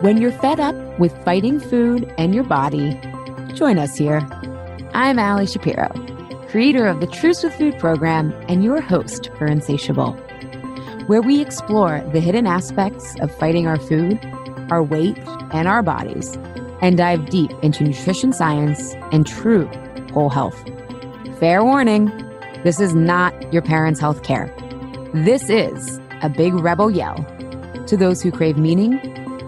When you're fed up with fighting food and your body, join us here. I'm Allie Shapiro, creator of the Truths with Food program and your host for Insatiable, where we explore the hidden aspects of fighting our food, our weight, and our bodies, and dive deep into nutrition science and true whole health. Fair warning, this is not your parents' health care. This is a big rebel yell to those who crave meaning,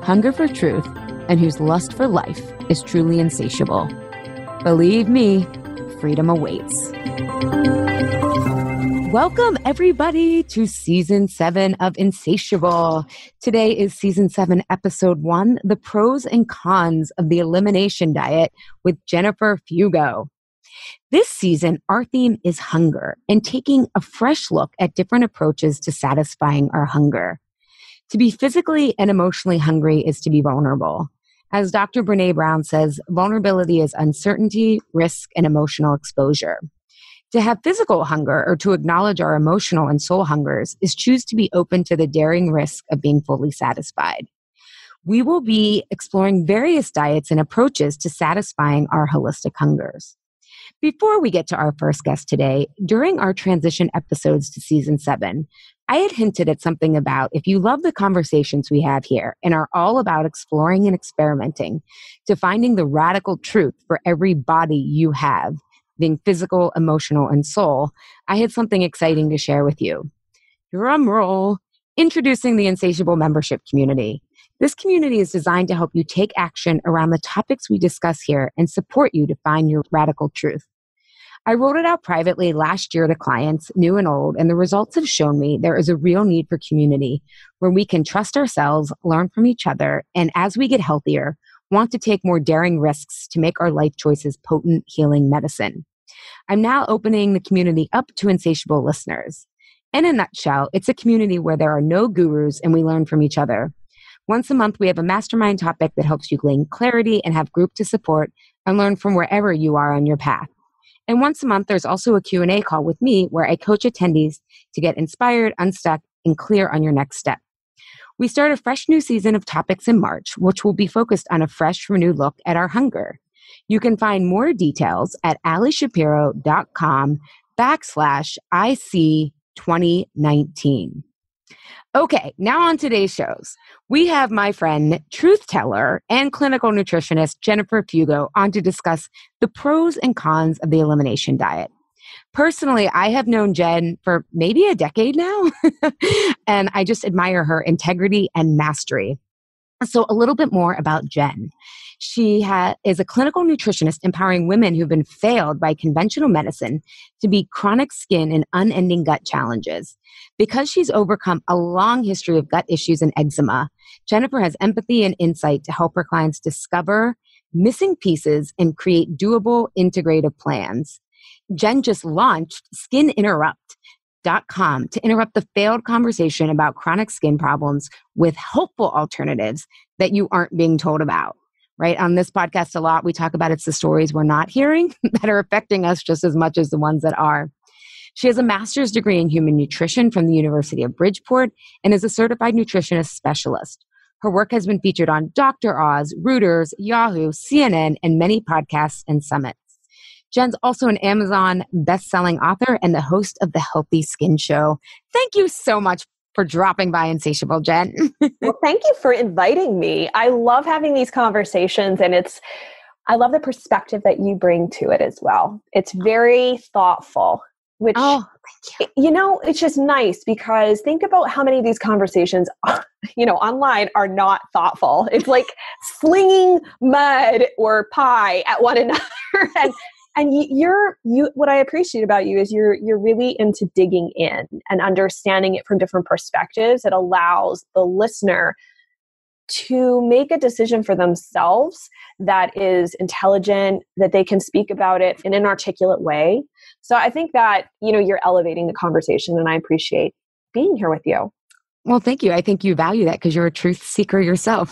hunger for truth, and whose lust for life is truly insatiable. Believe me, freedom awaits. Welcome, everybody, to Season 7 of Insatiable. Today is Season 7, Episode 1, The Pros and Cons of the Elimination Diet with Jennifer Fugo. This season, our theme is hunger and taking a fresh look at different approaches to satisfying our hunger. To be physically and emotionally hungry is to be vulnerable. As Dr. Brené Brown says, vulnerability is uncertainty, risk, and emotional exposure. To have physical hunger or to acknowledge our emotional and soul hungers is choose to be open to the daring risk of being fully satisfied. We will be exploring various diets and approaches to satisfying our holistic hungers. Before we get to our first guest today, during our transition episodes to Season 7, I had hinted at something about if you love the conversations we have here and are all about exploring and experimenting to finding the radical truth for every body you have, being physical, emotional, and soul, I had something exciting to share with you. Drum roll, introducing the Insatiable membership community. This community is designed to help you take action around the topics we discuss here and support you to find your radical truth. I rolled it out privately last year to clients, new and old, and the results have shown me there is a real need for community where we can trust ourselves, learn from each other, and as we get healthier, want to take more daring risks to make our life choices potent, healing medicine. I'm now opening the community up to Insatiable listeners. In a nutshell, it's a community where there are no gurus and we learn from each other. Once a month, we have a mastermind topic that helps you gain clarity and have group to support and learn from wherever you are on your path. And once a month, there's also a Q&A call with me where I coach attendees to get inspired, unstuck, and clear on your next step. We start a fresh new season of topics in March, which will be focused on a fresh, renewed look at our hunger. You can find more details at allieshapiro.com/IC2019. Okay, now on today's shows. We have my friend, truth teller, and clinical nutritionist Jennifer Fugo on to discuss the pros and cons of the elimination diet. Personally, I have known Jen for maybe a decade now, and I just admire her integrity and mastery. So a little bit more about Jen. She is a clinical nutritionist empowering women who've been failed by conventional medicine to beat chronic skin and unending gut challenges. Because she's overcome a long history of gut issues and eczema, Jennifer has empathy and insight to help her clients discover missing pieces and create doable, integrative plans. Jen just launched SkinInterrupt.com to interrupt the failed conversation about chronic skin problems with helpful alternatives that you aren't being told about. Right? On this podcast a lot, we talk about it's the stories we're not hearing that are affecting us just as much as the ones that are. She has a master's degree in human nutrition from the University of Bridgeport and is a certified nutritionist specialist. Her work has been featured on Dr. Oz, Reuters, Yahoo, CNN, and many podcasts and summits. Jen's also an Amazon best-selling author and the host of the Healthy Skin Show. Thank you so much for dropping by Insatiable, Jen. Well, thank you for inviting me. I love having these conversations, and I love the perspective that you bring to it as well. It's very thoughtful, which, thank you. It's just nice because think about how many of these conversations, online are not thoughtful. It's like slinging mud or pie at one another. And what I appreciate about you is you're really into digging in and understanding it from different perspectives. It allows the listener to make a decision for themselves that is intelligent, that they can speak about it in an articulate way. So I think that, you're elevating the conversation, and I appreciate being here with you. Well, thank you. I think you value that because you're a truth seeker yourself.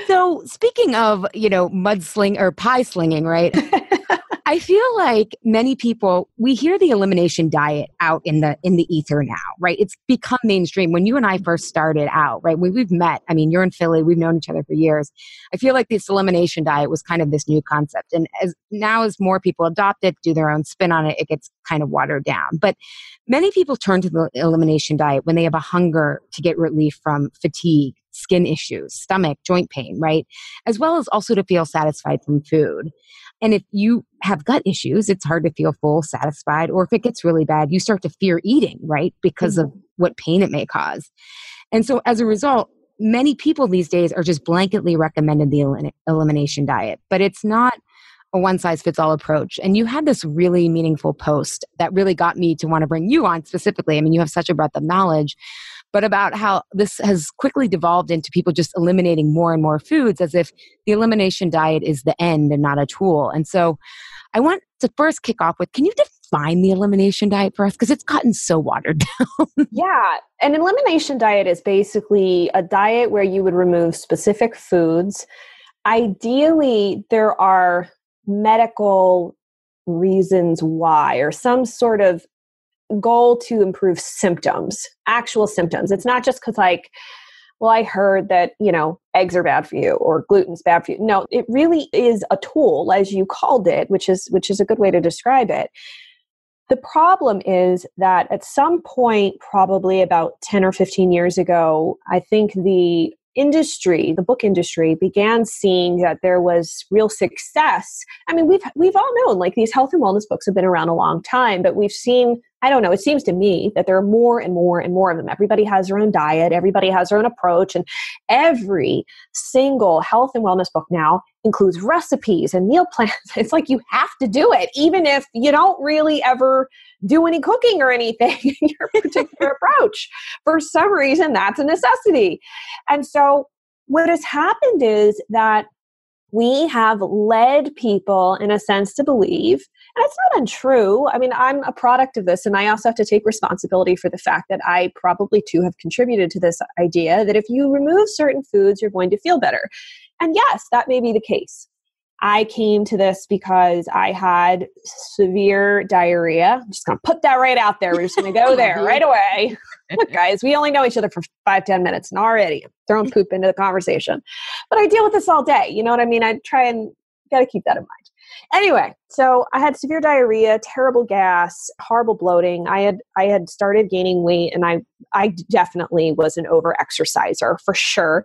So speaking of, mud sling or pie slinging, right? I feel like many people, we hear the elimination diet out in the ether now, right? It's become mainstream. When you and I first started out, right? When we've met, I mean, you're in Philly, we've known each other for years. I feel like this elimination diet was kind of this new concept. And as more people adopt it, do their own spin on it, it gets kind of watered down. But many people turn to the elimination diet when they have a hunger to get relief from fatigue, skin issues, stomach, joint pain, right? As well as also to feel satisfied from food. And if you have gut issues, it's hard to feel full, satisfied, or if it gets really bad, you start to fear eating, right? Because of what pain it may cause. And so as a result, many people these days are just blanketly recommended the elimination diet, but it's not a one size fits all approach. And you had this really meaningful post that really got me to want to bring you on specifically. I mean, you have such a breadth of knowledge, but about how this has quickly devolved into people just eliminating more and more foods as if the elimination diet is the end and not a tool. And so I want to first kick off with, can you define the elimination diet for us? Because it's gotten so watered down. Yeah. An elimination diet is basically a diet where you would remove specific foods. Ideally, there are medical reasons why, or some sort of goal to improve symptoms, actual symptoms. It's not just because well, I heard that, eggs are bad for you or gluten's bad for you. No, it really is a tool, as you called it, which is a good way to describe it. The problem is that at some point, probably about 10 or 15 years ago, I think the book industry began seeing that there was real success. I mean, we've all known, like, these health and wellness books have been around a long time, but we've seen, I don't know, it seems to me that there are more and more and more of them. Everybody has their own diet, everybody has their own approach, and every single health and wellness book now includes recipes and meal plans. It's like you have to do it, even if you don't really ever do any cooking or anything in your particular approach. For some reason, that's a necessity. And so what has happened is that we have led people, in a sense, to believe, and it's not untrue. I mean, I'm a product of this, and I also have to take responsibility for the fact that I probably too have contributed to this idea that if you remove certain foods, you're going to feel better. And yes, that may be the case. I came to this because I had severe diarrhea. I'm just going to put that right out there. We're just going to go there right away. Look, guys, we only know each other for 5-10 minutes, and already I'm throwing poop into the conversation. But I deal with this all day. You know what I mean? I try and got to keep that in mind. Anyway, so I had severe diarrhea, terrible gas, horrible bloating. I had started gaining weight, and I definitely was an over-exerciser for sure.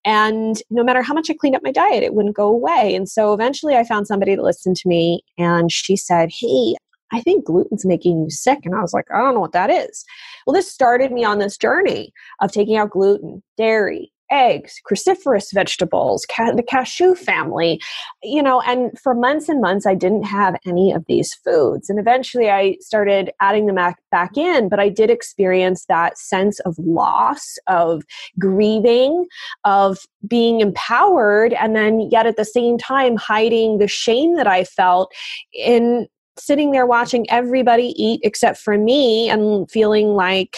And no matter how much I cleaned up my diet, it wouldn't go away. And so eventually I found somebody that listened to me, and she said, "Hey, I think gluten's making you sick." And I was like, "I don't know what that is." Well, this started me on this journey of taking out gluten, dairy, eggs, cruciferous vegetables, the cashew family, and for months and months, I didn't have any of these foods. And eventually I started adding them back in, but I did experience that sense of loss, of grieving, of being empowered, and then yet at the same time hiding the shame that I felt in sitting there watching everybody eat except for me and feeling like,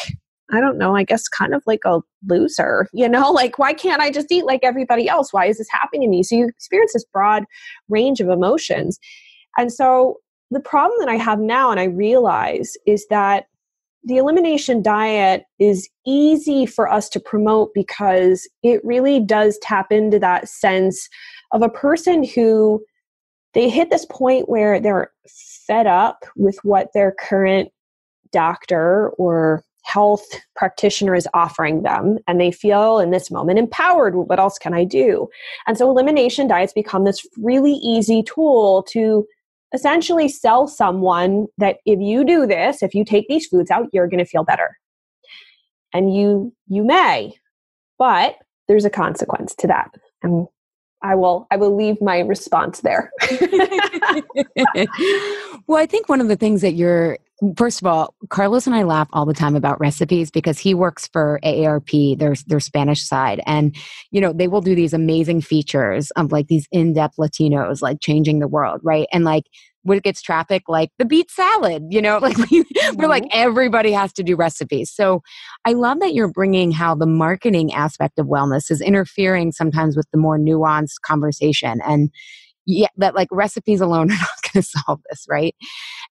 I don't know, I guess kind of like a loser, like, why can't I just eat like everybody else? Why is this happening to me? So you experience this broad range of emotions. And so the problem that I have now, and I realize, is that the elimination diet is easy for us to promote because it really does tap into that sense of a person who they hit this point where they're fed up with what their current doctor or health practitioner is offering them, and they feel in this moment empowered. What else can I do? And so elimination diets become this really easy tool to essentially sell someone that if you do this, if you take these foods out, you're going to feel better. And you may, but there's a consequence to that. And I will leave my response there. Well, I think one of the things that first of all, Carlos and I laugh all the time about recipes because he works for AARP, their Spanish side. And, they will do these amazing features of like these in-depth Latinos, like changing the world, right? And like when it gets traffic, like the beet salad, like we're like, everybody has to do recipes. So I love that you're bringing how the marketing aspect of wellness is interfering sometimes with the more nuanced conversation. And yeah, that like recipes alone are not going to solve this, right?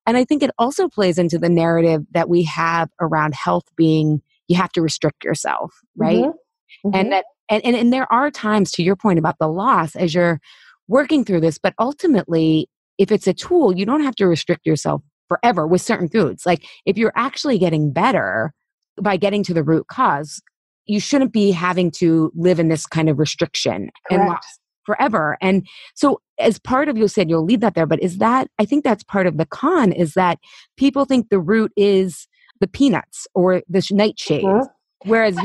And I think it also plays into the narrative that we have around health being you have to restrict yourself, right? Mm-hmm. And Mm-hmm. that and there are times, to your point about the loss, as you're working through this, but ultimately, if it's a tool, you don't have to restrict yourself forever with certain foods. Like if you're actually getting better by getting to the root cause, you shouldn't be having to live in this kind of restriction and Correct. loss forever. And so as part of, you said you'll leave that there, but is that, I think that's part of the con, is that people think the root is the peanuts or the nightshades. Mm-hmm. Whereas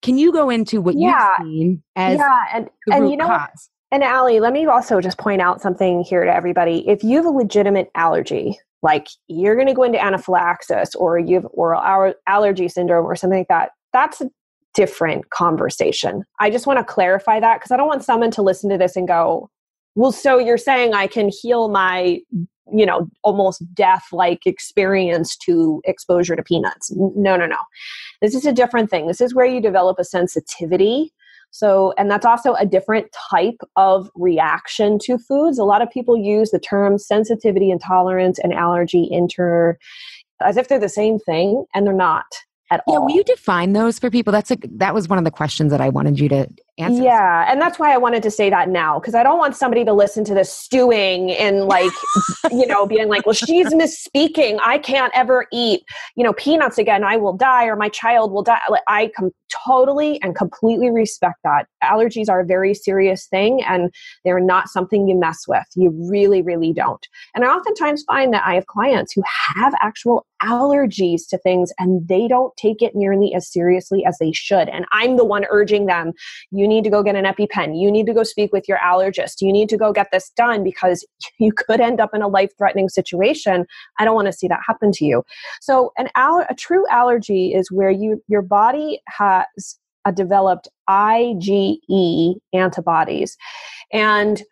can you go into what you've seen as the root cause? And Allie, let me also just point out something here to everybody. If you have a legitimate allergy, like you're going to go into anaphylaxis or you have oral allergy syndrome or something like that, that's a different conversation. I just want to clarify that because I don't want someone to listen to this and go, well, so you're saying I can heal my, almost death-like experience to exposure to peanuts. No. This is a different thing. This is where you develop a sensitivity. So, and that's also a different type of reaction to foods. A lot of people use the term sensitivity, intolerance, and allergy as if they're the same thing, and they're not at all. Yeah, will you define those for people? That was one of the questions that I wanted you to answer. Yeah, and that's why I wanted to say that now, because I don't want somebody to listen to this stewing and being like, well, she's misspeaking. I can't ever eat, peanuts again. I will die or my child will die. I totally and completely respect that. Allergies are a very serious thing and they're not something you mess with. You really, really don't. And I oftentimes find that I have clients who have actual allergies to things and they don't take it nearly as seriously as they should. And I'm the one urging them, you need to go get an EpiPen. You need to go speak with your allergist. You need to go get this done because you could end up in a life-threatening situation. I don't want to see that happen to you. So a true allergy is where your body has developed IgE antibodies. And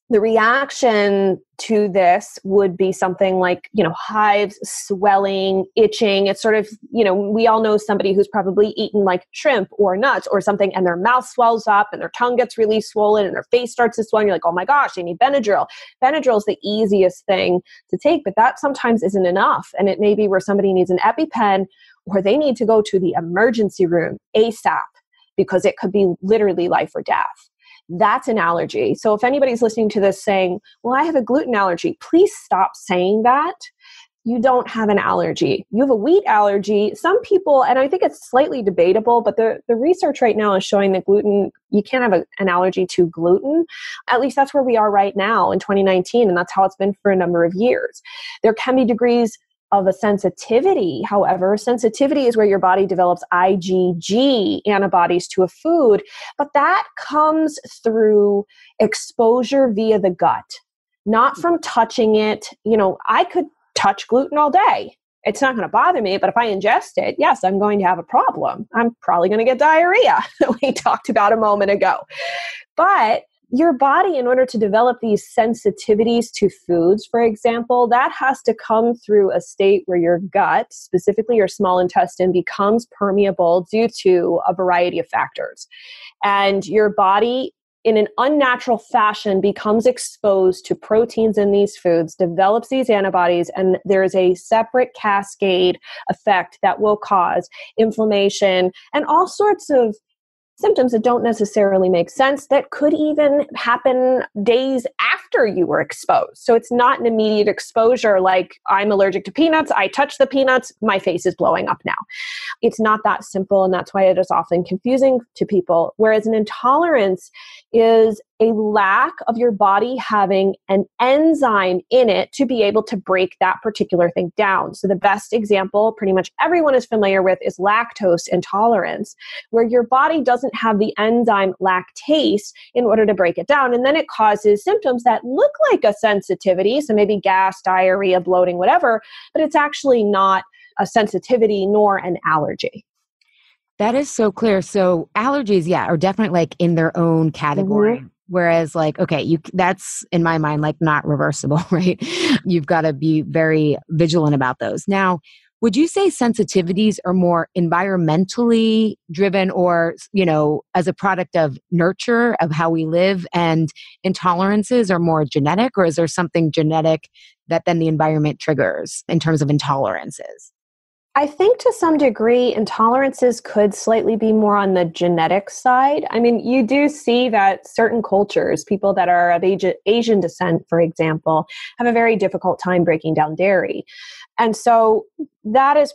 the reaction to this would be something like, hives, swelling, itching. It's sort of, we all know somebody who's probably eaten like shrimp or nuts or something, and their mouth swells up and their tongue gets really swollen and their face starts to swell. And you're like, oh my gosh, they need Benadryl. Benadryl is the easiest thing to take, but that sometimes isn't enough. And it may be where somebody needs an EpiPen or they need to go to the emergency room ASAP because it could be literally life or death. That's an allergy. So if anybody's listening to this saying, well, I have a gluten allergy, please stop saying that. You don't have an allergy. You have a wheat allergy. Some people, and I think it's slightly debatable, but the research right now is showing that gluten, you can't have an allergy to gluten. At least that's where we are right now in 2019, and that's how it's been for a number of years. There can be degrees of a sensitivity. However, sensitivity is where your body develops IgG antibodies to a food, but that comes through exposure via the gut, not from touching it. I could touch gluten all day. It's not going to bother me, but if I ingest it, yes, I'm going to have a problem. I'm probably going to get diarrhea that we talked about a moment ago. But your body, in order to develop these sensitivities to foods, for example, that has to come through a state where your gut, specifically your small intestine, becomes permeable due to a variety of factors. And your body, in an unnatural fashion, becomes exposed to proteins in these foods, develops these antibodies, and there's a separate cascade effect that will cause inflammation and all sorts of symptoms that don't necessarily make sense that could even happen days after you were exposed. So it's not an immediate exposure like I'm allergic to peanuts, I touch the peanuts, my face is blowing up now. It's not that simple, and that's why it is often confusing to people. Whereas an intolerance is a lack of your body having an enzyme in it to be able to break that particular thing down. So the best example pretty much everyone is familiar with is lactose intolerance, where your body doesn't have the enzyme lactase in order to break it down. And then it causes symptoms that look like a sensitivity. So maybe gas, diarrhea, bloating, whatever, but it's actually not a sensitivity nor an allergy. That is so clear. So allergies, are definitely like in their own category. Mm-hmm. Whereas that's in my mind, like not reversible, right? You've got to be very vigilant about those. Now, would you say sensitivities are more environmentally driven or, as a product of nurture, of how we live, and intolerances are more genetic, or is there something genetic that then the environment triggers in terms of intolerances? I think to some degree, intolerances could slightly be more on the genetic side. I mean, you do see that certain cultures, people that are of Asian descent, for example, have a very difficult time breaking down dairy. And so that is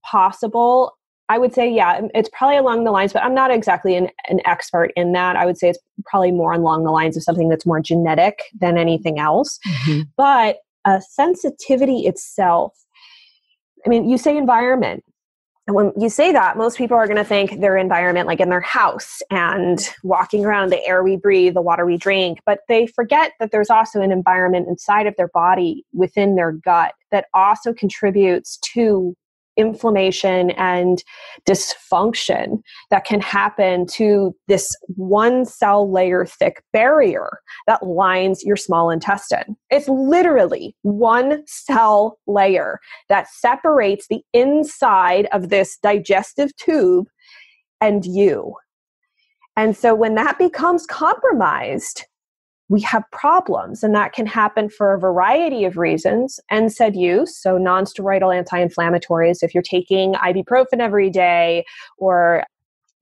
possible. I would say, yeah, it's probably along the lines, but I'm not exactly an expert in that. I would say it's probably more along the lines of something that's more genetic than anything else. Mm-hmm. But sensitivity itself, I mean, you say environment. And when you say that, most people are going to think their environment, like in their house and walking around, the air we breathe, the water we drink. But they forget that there's also an environment inside of their body, within their gut, that also contributes to inflammation and dysfunction that can happen to this one cell layer thick barrier that lines your small intestine. It's literally one cell layer that separates the inside of this digestive tube and you. And so when that becomes compromised, we have problems, and that can happen for a variety of reasons. NSAID use, so non-steroidal anti-inflammatories, if you're taking ibuprofen every day, or,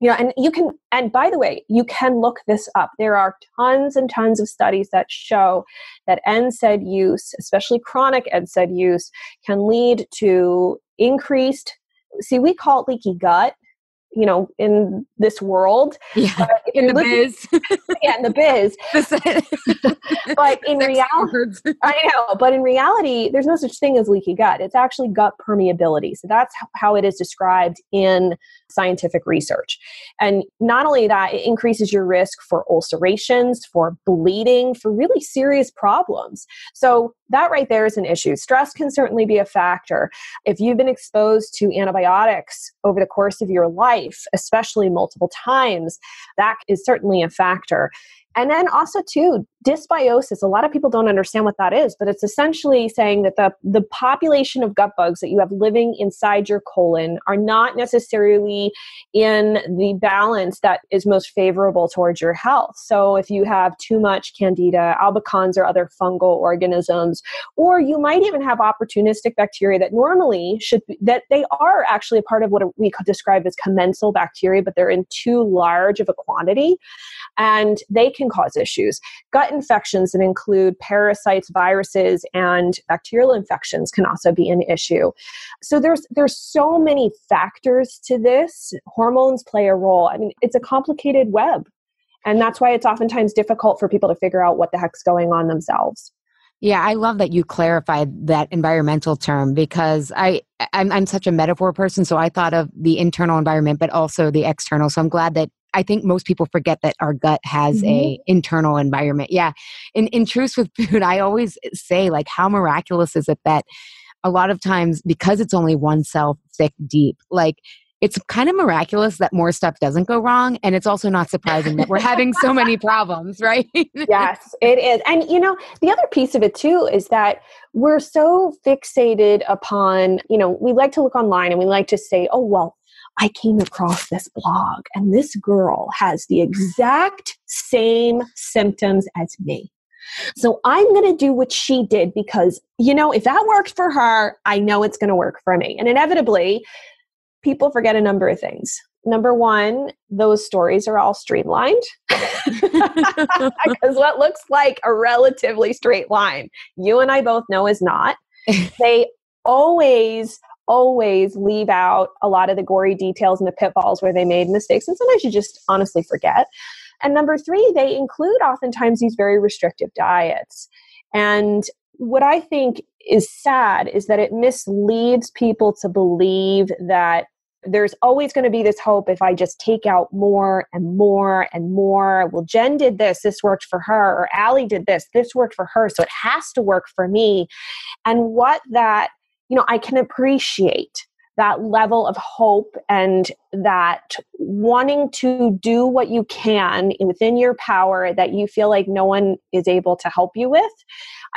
and you can, and by the way, you can look this up. There are tons and tons of studies that show that NSAID use, especially chronic NSAID use, can lead to increased, we call it leaky gut, in this world. Yeah, in the biz. Yeah, in the biz. But in reality, I know, but in reality, there's no such thing as leaky gut. It's actually gut permeability. So that's how it is described in scientific research. And not only that, it increases your risk for ulcerations, for bleeding, for really serious problems. So that right there is an issue. Stress can certainly be a factor. If you've been exposed to antibiotics over the course of your life, especially multiple times, that is certainly a factor. And then also too, dysbiosis. A lot of people don't understand what that is, but it's essentially saying that the population of gut bugs that you have living inside your colon are not necessarily in the balance that is most favorable towards your health. So if you have too much Candida albicans or other fungal organisms, or you might even have opportunistic bacteria that normally that they are actually a part of what we could describe as commensal bacteria, but they're in too large of a quantity, and they can cause issues. Gut infections that include parasites, viruses, and bacterial infections can also be an issue. So there's so many factors to this. Hormones play a role. I mean, it's a complicated web. And that's why it's oftentimes difficult for people to figure out what the heck's going on themselves. Yeah, I love that you clarified that environmental term, because I'm such a metaphor person. So I thought of the internal environment, but also the external. So I'm glad that I think most people forget that our gut has a internal environment. Yeah. In Truths with Food, I always say, like, how miraculous is it that a lot of times, because it's only one cell thick deep, like, it's kind of miraculous that more stuff doesn't go wrong. And it's also not surprising that we're having so many problems, right? Yes, it is. And, the other piece of it too is that we're so fixated upon, we like to look online and we like to say, oh, well, I came across this blog and this girl has the exact same symptoms as me. So I'm going to do what she did because, if that worked for her, I know it's going to work for me. And inevitably, people forget a number of things. Number one, those stories are all streamlined because what looks like a relatively straight line, you and I both know is not. They always leave out a lot of the gory details and the pitfalls where they made mistakes. And sometimes you just honestly forget. And number three, they include oftentimes these very restrictive diets. And what I think is sad is that it misleads people to believe that there's always going to be this hope if I just take out more and more and more. Well, Jen did this worked for her, or Allie did this worked for her, so it has to work for me. And what that, I can appreciate that level of hope and that wanting to do what you can within your power that you feel like no one is able to help you with.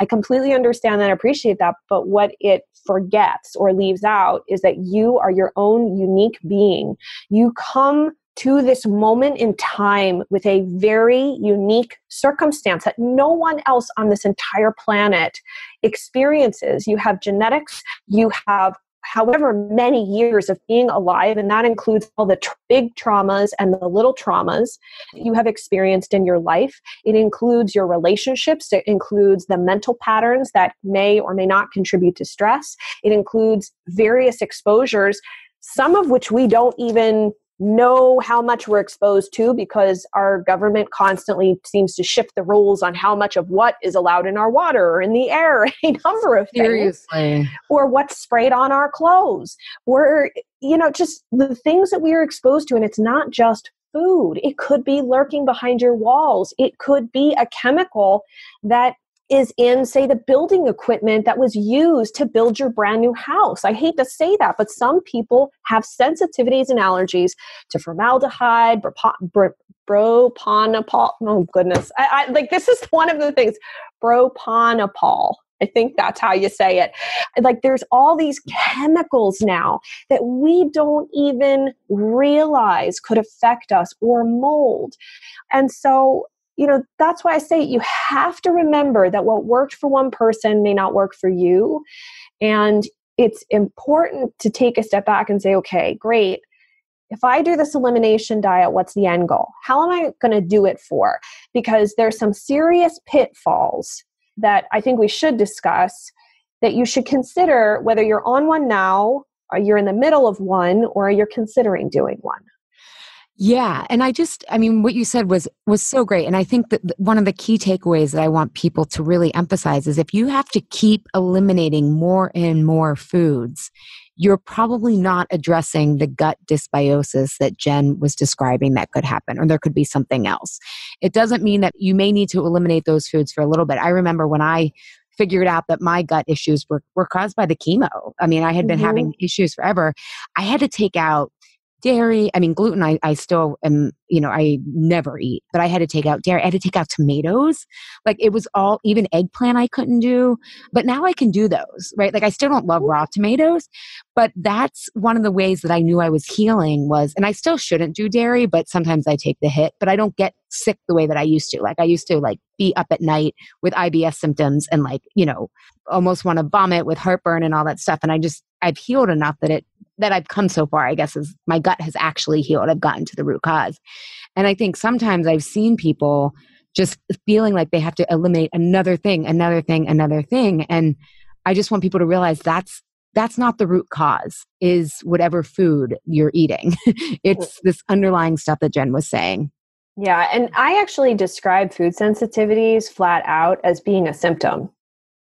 I completely understand that and appreciate that. But what it forgets or leaves out is that you are your own unique being. You come to this moment in time with a very unique circumstance that no one else on this entire planet experiences. You have genetics, you have however many years of being alive, and that includes all the big traumas and the little traumas you have experienced in your life. It includes your relationships. It includes the mental patterns that may or may not contribute to stress. It includes various exposures, some of which we don't even know how much we're exposed to because our government constantly seems to shift the rules on how much of what is allowed in our water or in the air, a number of things. Seriously. Or what's sprayed on our clothes, or, just the things that we are exposed to. And it's not just food. It could be lurking behind your walls. It could be a chemical that is in, say, the building equipment that was used to build your brand new house. I hate to say that, but some people have sensitivities and allergies to formaldehyde, propanol. Oh goodness. I like, this is one of the things, propanol. I think that's how you say it. Like, there's all these chemicals now that we don't even realize could affect us, or mold. And so, that's why I say you have to remember that what worked for one person may not work for you. And it's important to take a step back and say, okay, great. If I do this elimination diet, what's the end goal? How am I going to do it for? Because there's some serious pitfalls that I think we should discuss, that you should consider whether you're on one now, or you're in the middle of one, or you're considering doing one. Yeah. And what you said was so great. And I think that one of the key takeaways that I want people to really emphasize is, if you have to keep eliminating more and more foods, you're probably not addressing the gut dysbiosis that Jen was describing that could happen, or there could be something else. It doesn't mean that you may need to eliminate those foods for a little bit. I remember when I figured out that my gut issues were caused by the chemo. I mean, I had been having issues forever. I had to take out dairy. I mean, gluten, I still am, I never eat, but I had to take out dairy. I had to take out tomatoes. Like, it was all, even eggplant I couldn't do, but now I can do those, right? Like, I still don't love raw tomatoes, but that's one of the ways that I knew I was healing was, and I still shouldn't do dairy, but sometimes I take the hit, but I don't get sick the way that I used to. Like, I used to be up at night with IBS symptoms and almost want to vomit with heartburn and all that stuff. And I've healed enough that I've come so far, I guess, is my gut has actually healed. I've gotten to the root cause. And I think sometimes I've seen people just feeling like they have to eliminate another thing. And I just want people to realize that's not the root cause, is whatever food you're eating. It's this underlying stuff that Jen was saying. Yeah. And I actually describe food sensitivities flat out as being a symptom.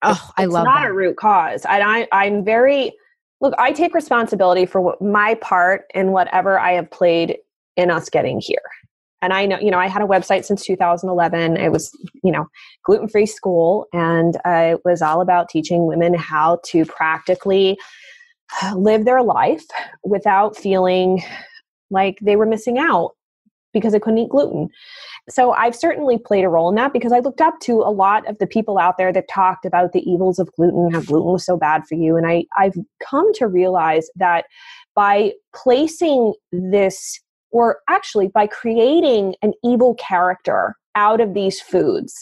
Oh, I love that. It's not a root cause. And I'm very... Look, I take responsibility for my part in whatever I have played in us getting here. And I know, I had a website since 2011. It was, gluten-free school. And it was all about teaching women how to practically live their life without feeling like they were missing out because they couldn't eat gluten. So I've certainly played a role in that, because I looked up to a lot of the people out there that talked about the evils of gluten, how gluten was so bad for you. And I've come to realize that by placing this, or actually by creating an evil character out of these foods,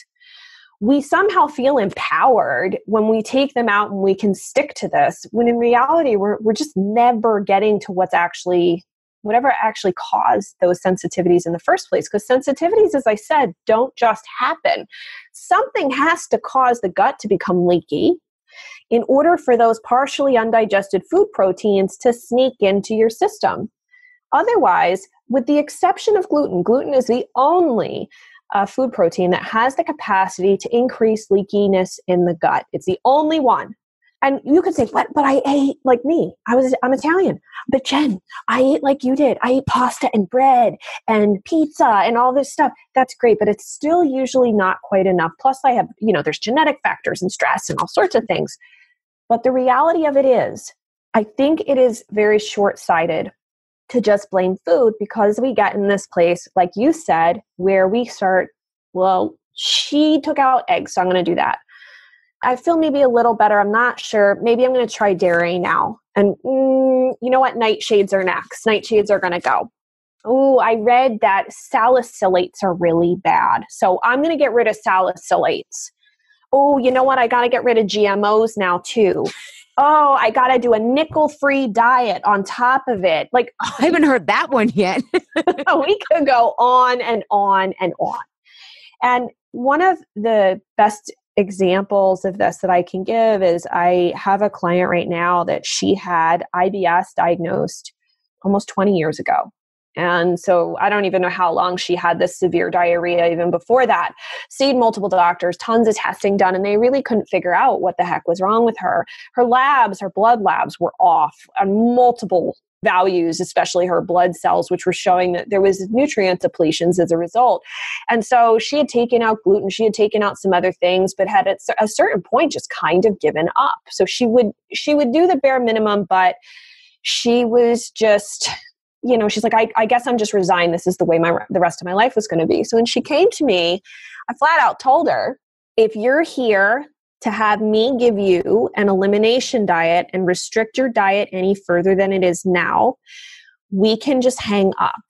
we somehow feel empowered when we take them out and we can stick to this, when in reality, we're just never getting to whatever actually caused those sensitivities in the first place. Because sensitivities, as I said, don't just happen. Something has to cause the gut to become leaky in order for those partially undigested food proteins to sneak into your system. Otherwise, with the exception of gluten is the only food protein that has the capacity to increase leakiness in the gut. It's the only one. And you could say, but I ate like me. I'm Italian. But Jen, I ate like you did. I ate pasta and bread and pizza and all this stuff. That's great, but it's still usually not quite enough. Plus I have, there's genetic factors and stress and all sorts of things. But the reality of it is, I think it is very short-sighted to just blame food, because we get in this place, like you said, where we start, well, she took out eggs, so I'm going to do that. I feel maybe a little better. I'm not sure. Maybe I'm going to try dairy now. And you know what? Nightshades are next. Nightshades are going to go. Oh, I read that salicylates are really bad. So I'm going to get rid of salicylates. Oh, you know what? I got to get rid of GMOs now too. Oh, I got to do a nickel-free diet on top of it. Like, I haven't heard that one yet. we could go on and on and on. And one of the best examples of this that I can give is I have a client right now that she had IBS diagnosed almost 20 years ago. And so I don't even know how long she had this severe diarrhea even before that. Seen multiple doctors, tons of testing done, and they really couldn't figure out what the heck was wrong with her. Her labs, her blood labs were off on multiple values, especially her blood cells, which were showing that there was nutrient depletions as a result. And so she had taken out gluten, she had taken out some other things, but had at a certain point just kind of given up. So she would do the bare minimum, but she was just, she's like, I guess I'm just resigned. This is the way the rest of my life was going to be. So when she came to me, I flat out told her, if you're here to have me give you an elimination diet and restrict your diet any further than it is now, we can just hang up,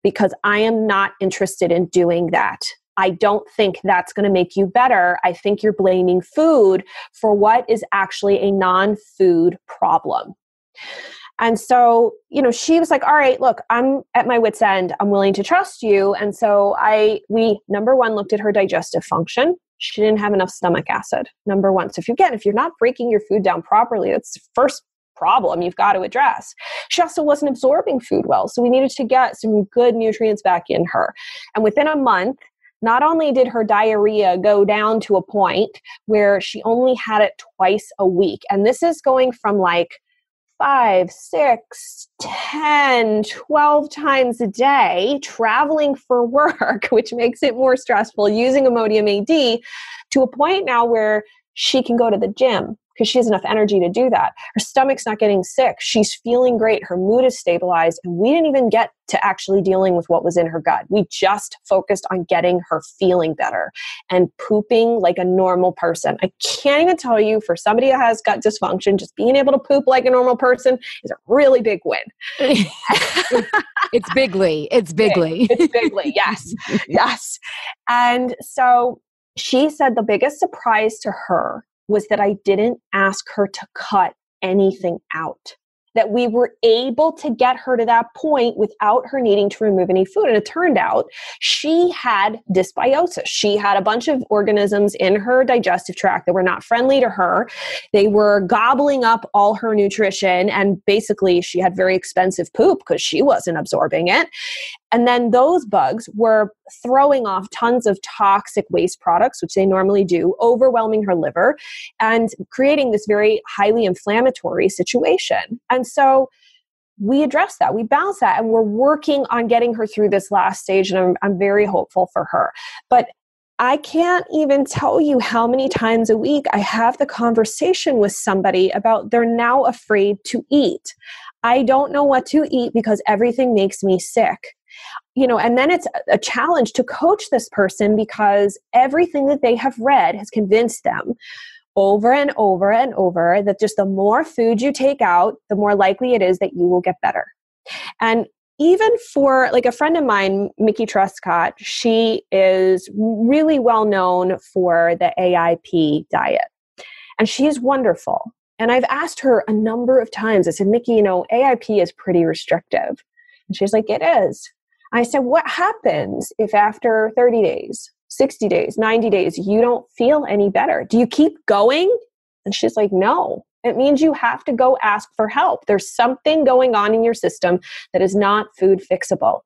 because I am not interested in doing that. I don't think that's going to make you better. I think you're blaming food for what is actually a non-food problem. And so, she was like, all right, look, I'm at my wit's end. I'm willing to trust you. And so we, number one, looked at her digestive function. She didn't have enough stomach acid, number one. So if you're not breaking your food down properly, that's the first problem you've got to address. She also wasn't absorbing food well. So we needed to get some good nutrients back in her. And within a month, not only did her diarrhea go down to a point where she only had it twice a week. And this is going from like 5, 6, 10, 12 times a day, traveling for work, which makes it more stressful, using Imodium AD, to a point now where she can go to the gym because she has enough energy to do that. Her stomach's not getting sick. She's feeling great. Her mood is stabilized. And we didn't even get to actually dealing with what was in her gut. We just focused on getting her feeling better and pooping like a normal person. I can't even tell you, for somebody who has gut dysfunction, just being able to poop like a normal person is a really big win. It's bigly. It's bigly. It's bigly. Yes. Yes. And so she said the biggest surprise to her was that I didn't ask her to cut anything out, that we were able to get her to that point without her needing to remove any food. And it turned out she had dysbiosis. She had a bunch of organisms in her digestive tract that were not friendly to her. They were gobbling up all her nutrition. And basically she had very expensive poop because she wasn't absorbing it. And then those bugs were throwing off tons of toxic waste products, which they normally do, overwhelming her liver and creating this very highly inflammatory situation. And so we addressed that, we balanced that, and we're working on getting her through this last stage. And I'm very hopeful for her. But I can't even tell you how many times a week I have the conversation with somebody about they're now afraid to eat. I don't know what to eat because everything makes me sick. And then it's a challenge to coach this person because everything that they have read has convinced them over and over and over that just the more food you take out, the more likely it is that you will get better. And even for like a friend of mine, Mickey Truscott, she is really well known for the AIP diet. And she is wonderful. And I've asked her a number of times, I said, Mickey, AIP is pretty restrictive. And she's like, it is. I said, what happens if after 30 days, 60 days, 90 days, you don't feel any better? Do you keep going? And she's like, no. It means you have to go ask for help. There's something going on in your system that is not food fixable.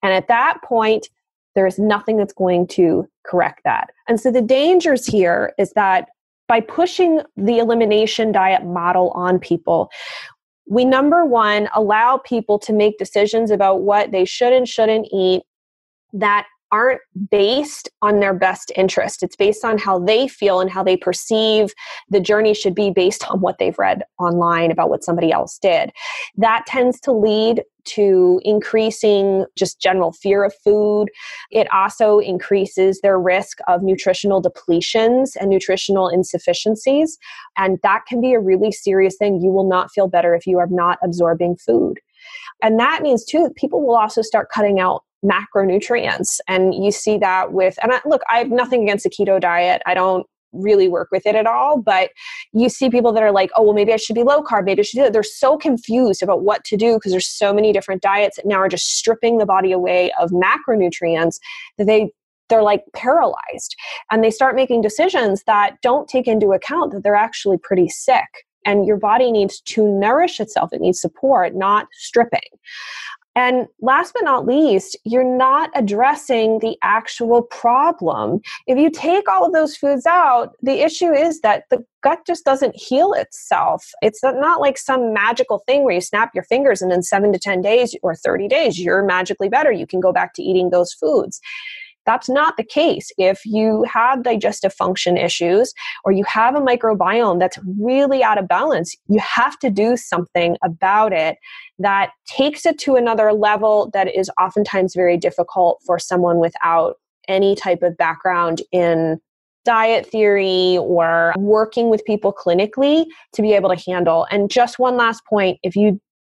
And at that point, there is nothing that's going to correct that. And so the dangers here is that by pushing the elimination diet model on people, we, number one, allow people to make decisions about what they should and shouldn't eat that aren't based on their best interest. It's based on how they feel and how they perceive the journey should be based on what they've read online about what somebody else did. That tends to lead to increasing just general fear of food. It also increases their risk of nutritional depletions and nutritional insufficiencies. And that can be a really serious thing. You will not feel better if you are not absorbing food. And that means too, people will also start cutting out macronutrients. And you see that with, and look, I have nothing against the keto diet. I don't really work with it at all, but you see people that are like, oh, well, maybe I should be low carb. Maybe I should do that. They're so confused about what to do because there's so many different diets that now are just stripping the body away of macronutrients that they're like paralyzed, and they start making decisions that don't take into account that they're actually pretty sick. And your body needs to nourish itself. It needs support, not stripping. And last but not least, you're not addressing the actual problem. If you take all of those foods out, the issue is that the gut just doesn't heal itself. It's not like some magical thing where you snap your fingers and in 7 to 10 days or 30 days, you're magically better. You can go back to eating those foods. That's not the case. If you have digestive function issues or you have a microbiome that's really out of balance, you have to do something about it that takes it to another level that is oftentimes very difficult for someone without any type of background in diet theory or working with people clinically to be able to handle. And just one last point,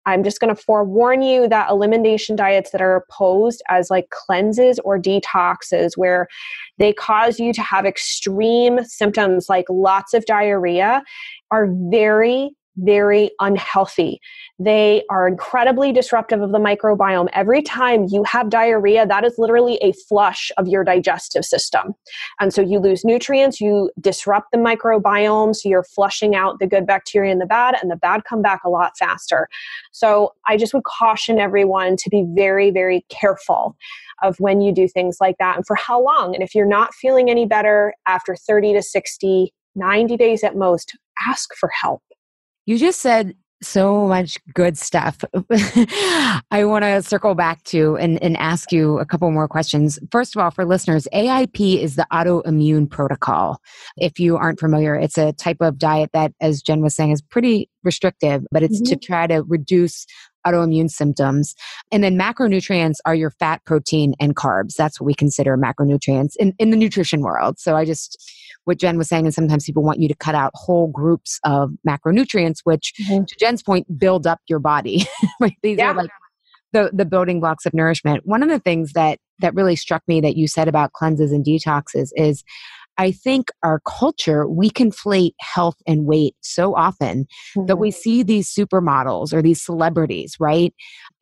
I'm just going to forewarn you that elimination diets that are posed as like cleanses or detoxes, where they cause you to have extreme symptoms like lots of diarrhea, are very, very unhealthy. They are incredibly disruptive of the microbiome. Every time you have diarrhea, that is literally a flush of your digestive system. And so you lose nutrients, you disrupt the microbiome, so you're flushing out the good bacteria and the bad come back a lot faster. So I just would caution everyone to be very, very careful of when you do things like that and for how long. And if you're not feeling any better after 30 to 60, 90 days at most, ask for help. You just said so much good stuff. I want to circle back to and ask you a couple more questions. First of all, for listeners, AIP is the autoimmune protocol. If you aren't familiar, it's a type of diet that, as Jen was saying, is pretty restrictive, but it's to try to reduce autoimmune symptoms. And then macronutrients are your fat, protein, and carbs. That's what we consider macronutrients in the nutrition world. So what Jen was saying is sometimes people want you to cut out whole groups of macronutrients, which to Jen's point, build up your body. Right? These are like the building blocks of nourishment. One of the things that really struck me that you said about cleanses and detoxes is I think our culture, we conflate health and weight so often that we see these supermodels or these celebrities, right,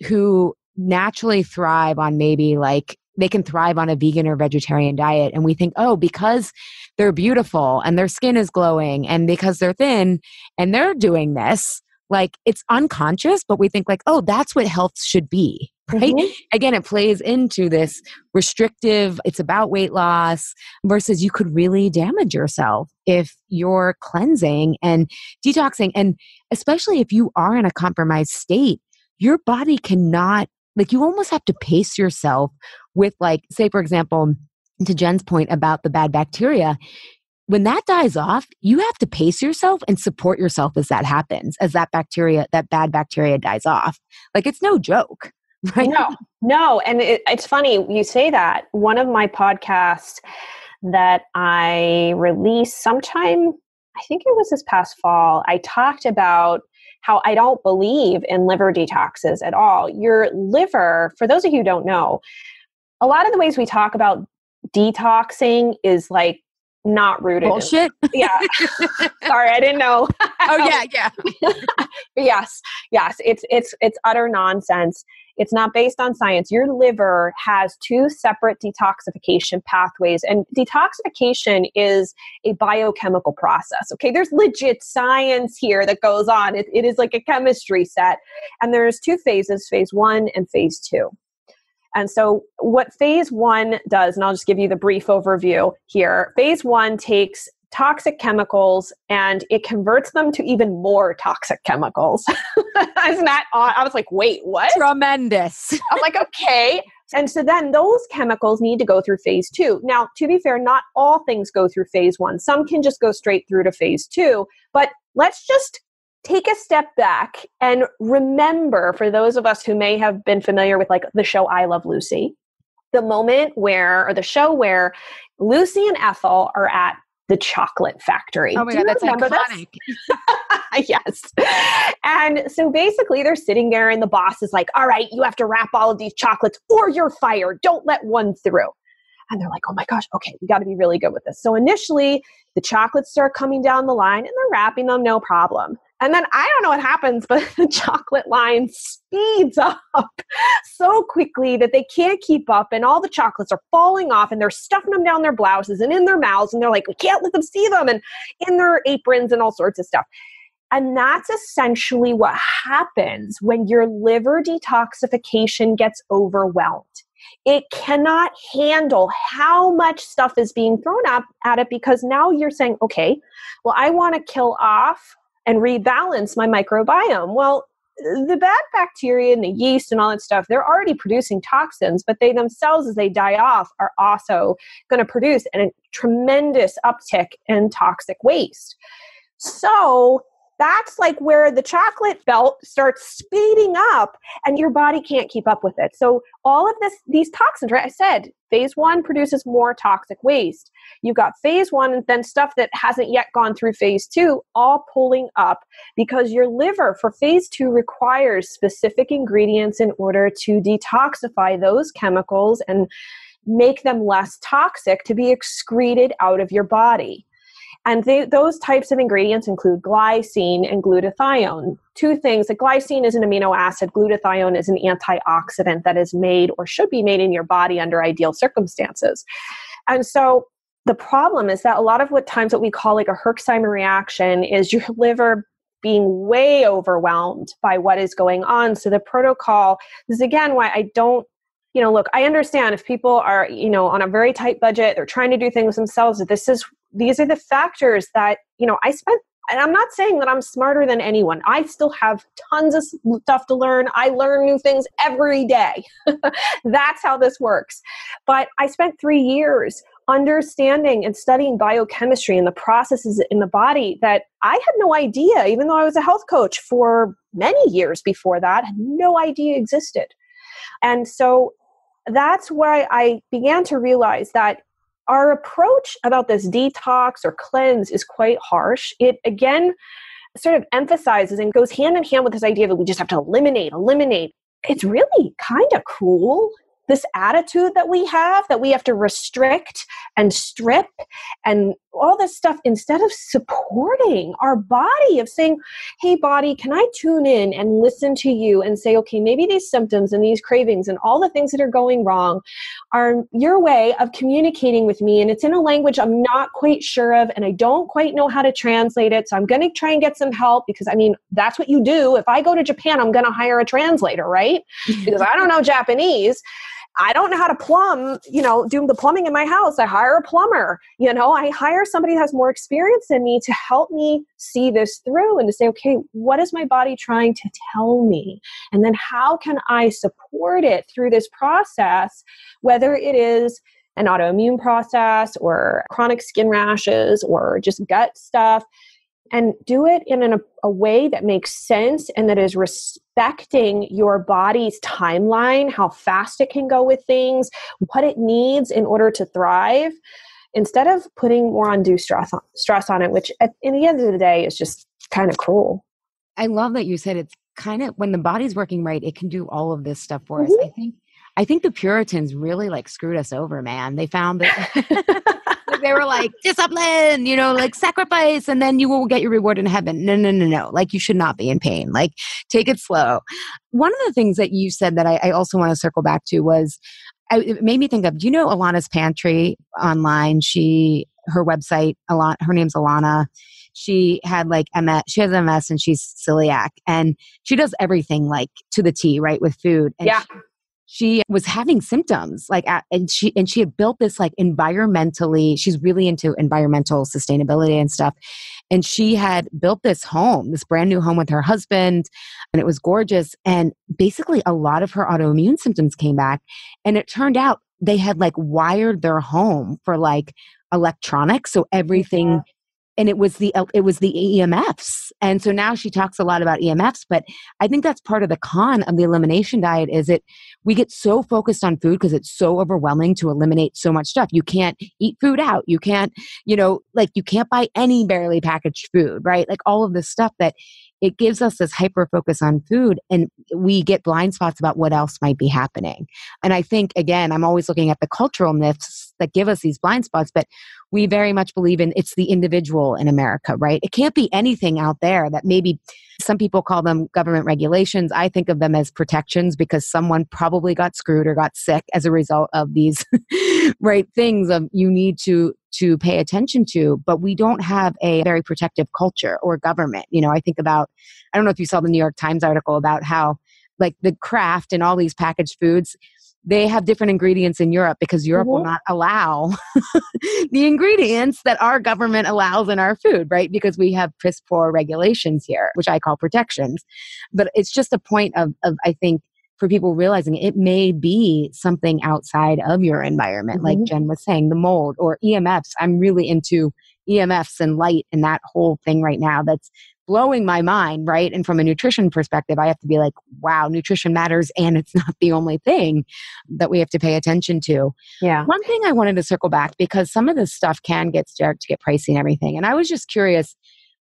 who naturally thrive on maybe like they can thrive on a vegan or vegetarian diet. And we think, oh, because they're beautiful and their skin is glowing and because they're thin and they're doing this, like it's unconscious, but we think like, oh, that's what health should be. Right? Again, it plays into this restrictive, it's about weight loss versus you could really damage yourself if you're cleansing and detoxing. And especially if you are in a compromised state, your body cannot, like you almost have to pace yourself with like, say, for example, to Jen's point about the bad bacteria, when that dies off, you have to pace yourself and support yourself as that happens, as that bad bacteria dies off. Like it's no joke. Right? No. And it's funny you say that. One of my podcasts that I released sometime, I think it was this past fall, I talked about how I don't believe in liver detoxes at all. Your liver, for those of you who don't know, a lot of the ways we talk about detoxing is like not rooted bullshit. Yeah. Sorry, I didn't know. Oh yeah. Yes. It's utter nonsense. It's not based on science. Your liver has two separate detoxification pathways, and detoxification is a biochemical process. Okay, there's legit science here that goes on. It is like a chemistry set, and there's two phases: phase 1 and phase 2. And so what phase 1 does, and I'll just give you the brief overview here. Phase 1 takes toxic chemicals and it converts them to even more toxic chemicals. Isn't that odd? I was like, wait, what? Tremendous. I'm like, okay. And so then those chemicals need to go through phase 2. Now, to be fair, not all things go through phase 1. Some can just go straight through to phase 2. But let's just take a step back and remember, for those of us who may have been familiar with like the show I Love Lucy, the show where Lucy and Ethel are at the chocolate factory. Oh my Do God, you that's remember iconic. this? Yes. And so basically they're sitting there and the boss is like, all right, you have to wrap all of these chocolates or you're fired. Don't let one through. And they're like, oh my gosh, okay, we got to be really good with this. So initially the chocolates start coming down the line and they're wrapping them, no problem. And then I don't know what happens, but the chocolate line speeds up so quickly that they can't keep up. And all the chocolates are falling off and they're stuffing them down their blouses and in their mouths. And they're like, we can't let them see them, and in their aprons and all sorts of stuff. And that's essentially what happens when your liver detoxification gets overwhelmed. It cannot handle how much stuff is being thrown up at it, because now you're saying, okay, well, I want to kill off and rebalance my microbiome. Well, the bad bacteria and the yeast and all that stuff, they're already producing toxins, but they themselves, as they die off, are also going to produce a tremendous uptick in toxic waste. So that's like where the chocolate belt starts speeding up and your body can't keep up with it. So all of these toxins, right? I said phase 1 produces more toxic waste. You've got phase 1 and then stuff that hasn't yet gone through phase 2, all pulling up because your liver for phase 2 requires specific ingredients in order to detoxify those chemicals and make them less toxic to be excreted out of your body. And those types of ingredients include glycine and glutathione. Two things: the glycine is an amino acid, glutathione is an antioxidant that is made or should be made in your body under ideal circumstances. And so the problem is that a lot of times what we call like a Herxheimer reaction is your liver being way overwhelmed by what is going on. So the protocol, this is again why I don't, look, I understand if people are, on a very tight budget, they're trying to do things themselves. These are the factors that, I spent, and I'm not saying that I'm smarter than anyone. I still have tons of stuff to learn. I learn new things every day. That's how this works. But I spent 3 years understanding and studying biochemistry and the processes in the body that I had no idea, even though I was a health coach for many years before that, had no idea existed. And so that's why I began to realize that our approach about this detox or cleanse is quite harsh. It, again, sort of emphasizes and goes hand in hand with this idea that we just have to eliminate. It's really kind of cruel, this attitude that we have to restrict and strip and all this stuff, instead of supporting our body, of saying, hey body, can I tune in and listen to you and say, okay, maybe these symptoms and these cravings and all the things that are going wrong are your way of communicating with me, and it's in a language I'm not quite sure of and I don't quite know how to translate it, so I'm going to try and get some help, because that's what you do. If I go to Japan, I'm going to hire a translator, right? Because I don't know Japanese. I don't know how to plumb, do the plumbing in my house. I hire a plumber, I hire somebody who has more experience than me to help me see this through and to say, okay, what is my body trying to tell me? And then how can I support it through this process, whether it is an autoimmune process or chronic skin rashes or just gut stuff, and do it in a way that makes sense and that is respecting your body's timeline, how fast it can go with things, what it needs in order to thrive, instead of putting more undue stress on it, which in the end of the day is just kind of cruel. I love that you said it's kind of, when the body's working right, it can do all of this stuff for us. I think the Puritans really screwed us over, man. They found that they were like, discipline, sacrifice, and then you will get your reward in heaven. No. You should not be in pain. Take it slow. One of the things that you said that I also want to circle back to was, it made me think of, do you know Alana's Pantry online? Her website, her name's Alana. She had MS. She has MS and she's celiac, and she does everything to the T, right, with food. And yeah. She was having symptoms and she had built this environmentally, she's really into environmental sustainability and stuff. And she had built this brand new home with her husband, and it was gorgeous. And basically a lot of her autoimmune symptoms came back, and it turned out they had wired their home for electronics. So everything and it was the EMFs. And so now she talks a lot about EMFs, but I think that's part of the con of the elimination diet is we get so focused on food because it's so overwhelming to eliminate so much stuff. You can't eat food out. You can't, you can't buy any barely packaged food, right? Like all of this stuff that it gives us this hyper focus on food, and we get blind spots about what else might be happening. And I think, again, I'm always looking at the cultural myths that give us these blind spots, but we very much believe in it's the individual in America, right? It can't be anything out there that maybe some people call them government regulations. I think of them as protections because someone probably got screwed or got sick as a result of these right things of you need to pay attention to, but we don't have a very protective culture or government. I think about, I don't know if you saw the New York Times article about how like the Kraft and all these packaged foods, they have different ingredients in Europe because Europe will not allow the ingredients that our government allows in our food, right? Because we have piss poor regulations here, which I call protections. But it's just a point of I think, for people realizing it may be something outside of your environment, like Jen was saying, the mold or EMFs. I'm really into EMFs and light and that whole thing right now. That's blowing my mind, right? And from a nutrition perspective, I have to be like, wow, nutrition matters, and it's not the only thing that we have to pay attention to. Yeah. One thing I wanted to circle back, because some of this stuff can start to get pricey and everything. And I was just curious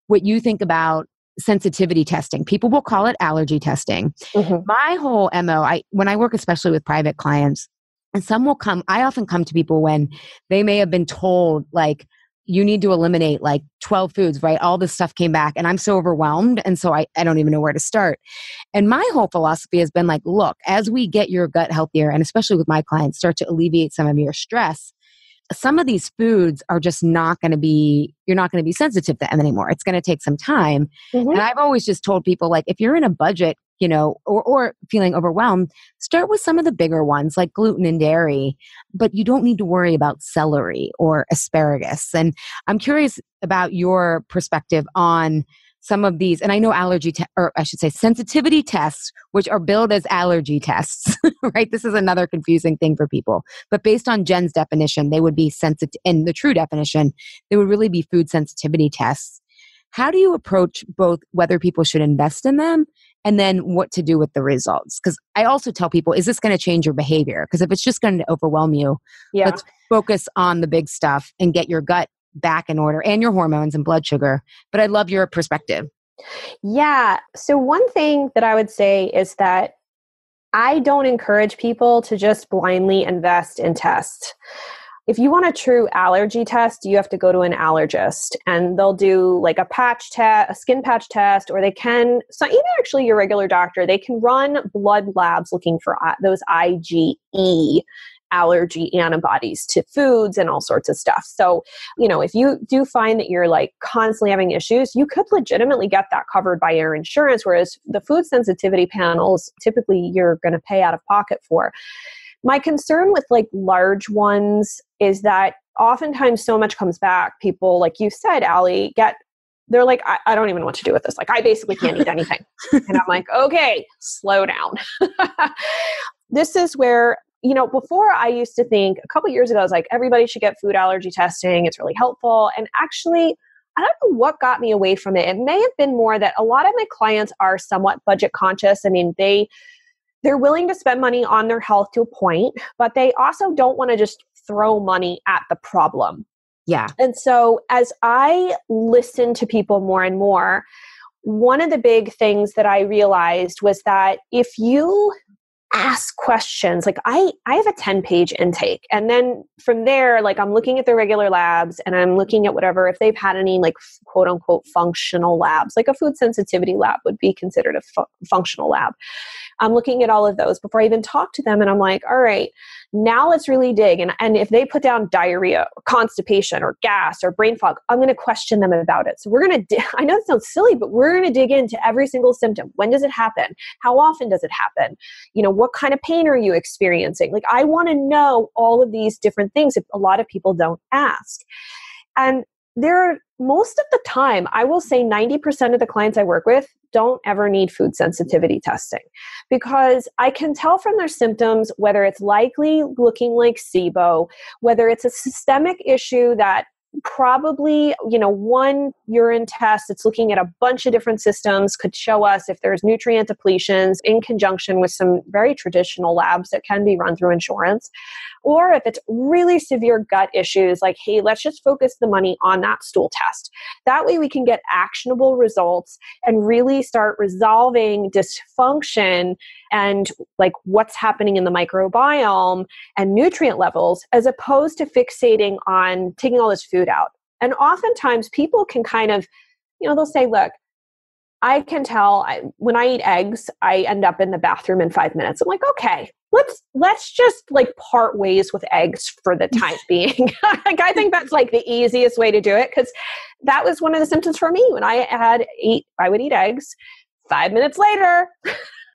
what you think about sensitivity testing. People will call it allergy testing. My whole MO, when I work especially with private clients, and some will come, I often come to people when they may have been told like, you need to eliminate like 12 foods, right? All this stuff came back and I'm so overwhelmed. And so I don't even know where to start. And my whole philosophy has been like, look, as we get your gut healthier, and especially with my clients, start to alleviate some of your stress, some of these foods are just not going to be, you're not going to be sensitive to them anymore. It's going to take some time. And I've always just told people, like, if you're in a budget, or feeling overwhelmed, start with some of the bigger ones like gluten and dairy, but you don't need to worry about celery or asparagus. And I'm curious about your perspective on some of these, and I know sensitivity tests, which are billed as allergy tests, right? This is another confusing thing for people. But based on Jen's definition, they would be sensitive, and the true definition, they would really be food sensitivity tests. How do you approach both whether people should invest in them and then what to do with the results? Because I also tell people, is this going to change your behavior? Because if it's just going to overwhelm you, let's focus on the big stuff and get your gut back in order and your hormones and blood sugar. But I love your perspective. Yeah. So one thing that I would say is that I don't encourage people to just blindly invest in tests. If you want a true allergy test, you have to go to an allergist, and they'll do like a patch test, a skin patch test, or they can, so even actually your regular doctor, they can run blood labs looking for those IgE allergy antibodies to foods and all sorts of stuff. So, if you do find that you're like constantly having issues, you could legitimately get that covered by your insurance, whereas the food sensitivity panels, typically you're going to pay out of pocket for. My concern with like large ones is that oftentimes so much comes back. People, like you said, Allie, they're like, I don't even know what to do with this. Like, I basically can't eat anything. And I'm like, okay, slow down. This is where, before I used to think, a couple years ago, I was like, everybody should get food allergy testing. It's really helpful. And actually, I don't know what got me away from it. It may have been more that a lot of my clients are somewhat budget conscious. I mean, they're willing to spend money on their health to a point, but they also don't want to just throw money at the problem. Yeah. And so as I listen to people more and more, one of the big things that I realized was that if you ask questions, like I have a 10-page intake, and then from there, like I'm looking at the regular labs and I'm looking at whatever, if they've had any like quote unquote functional labs, like a food sensitivity lab would be considered a functional lab. I'm looking at all of those before I even talk to them. And I'm like, all right, now let's really dig. And if they put down diarrhea, or constipation, or gas, or brain fog, I'm going to question them about it. So we're going to, I know it sounds silly, but we're going to dig into every single symptom. When does it happen? How often does it happen? What kind of pain are you experiencing? Like, I want to know all of these different things if a lot of people don't ask. And most of the time, I will say 90% of the clients I work with don't ever need food sensitivity testing, because I can tell from their symptoms whether it's likely looking like SIBO, whether it's a systemic issue that probably, one urine test that's looking at a bunch of different systems could show us if there's nutrient depletions in conjunction with some very traditional labs that can be run through insurance. Or if it's really severe gut issues, like, hey, let's just focus the money on that stool test. That way we can get actionable results and really start resolving dysfunction and like what's happening in the microbiome and nutrient levels, as opposed to fixating on taking all this food out. And oftentimes people can kind of, they'll say, look, I can tell when I eat eggs, I end up in the bathroom in 5 minutes. I'm like, okay, let's just like part ways with eggs for the time being. Like, I think that's like the easiest way to do it, because that was one of the symptoms for me when I would eat eggs. 5 minutes later,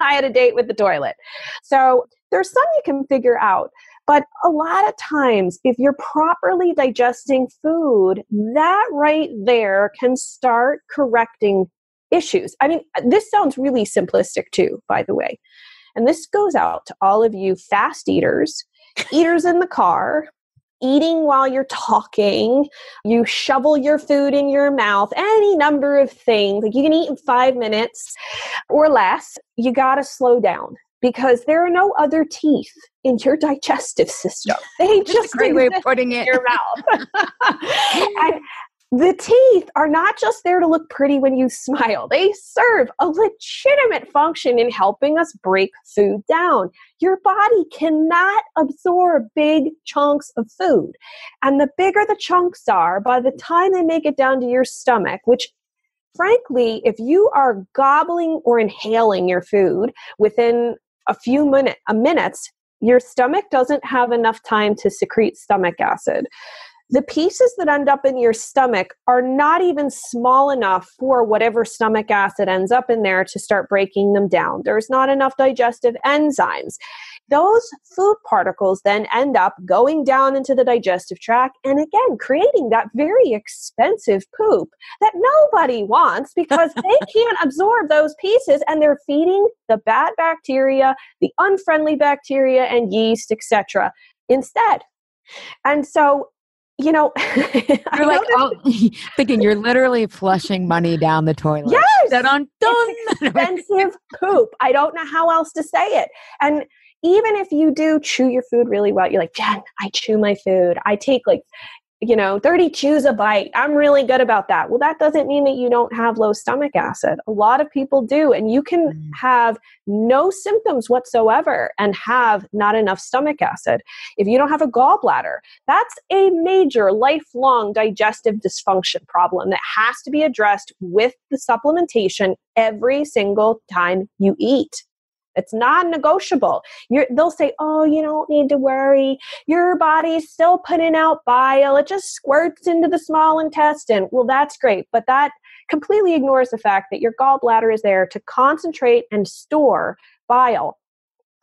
I had a date with the toilet. So there's some you can figure out. But a lot of times, if you're properly digesting food, that right there can start correcting issues. I mean, this sounds really simplistic too, by the way. And this goes out to all of you fast eaters, eaters in the car, eating while you're talking, you shovel your food in your mouth, any number of things. Like, you can eat in 5 minutes or less. You got to slow down, because there are no other teeth in your digestive system. They just a great way of putting it in your mouth. And the teeth are not just there to look pretty when you smile. They serve a legitimate function in helping us break food down. Your body cannot absorb big chunks of food. And the bigger the chunks are, by the time they make it down to your stomach, which frankly, if you are gobbling or inhaling your food within a few minutes, your stomach doesn't have enough time to secrete stomach acid. The pieces that end up in your stomach are not even small enough for whatever stomach acid ends up in there to start breaking them down. There's not enough digestive enzymes. Those food particles then end up going down into the digestive tract and again, creating that very expensive poop that nobody wants, because they can't absorb those pieces and they're feeding the bad bacteria, the unfriendly bacteria and yeast, etc. instead. And so, you're like, thinking you're literally flushing money down the toilet. Yes, it's expensive poop. I don't know how else to say it. And even if you do chew your food really well, you're like, Jen, I chew my food. I take 30 chews a bite. I'm really good about that. Well, that doesn't mean that you don't have low stomach acid. A lot of people do. And you can have no symptoms whatsoever and have not enough stomach acid. If you don't have a gallbladder, that's a major lifelong digestive dysfunction problem that has to be addressed with the supplementation every single time you eat. It's non-negotiable. They'll say, oh, you don't need to worry. Your body's still putting out bile. It just squirts into the small intestine. Well, that's great. But that completely ignores the fact that your gallbladder is there to concentrate and store bile,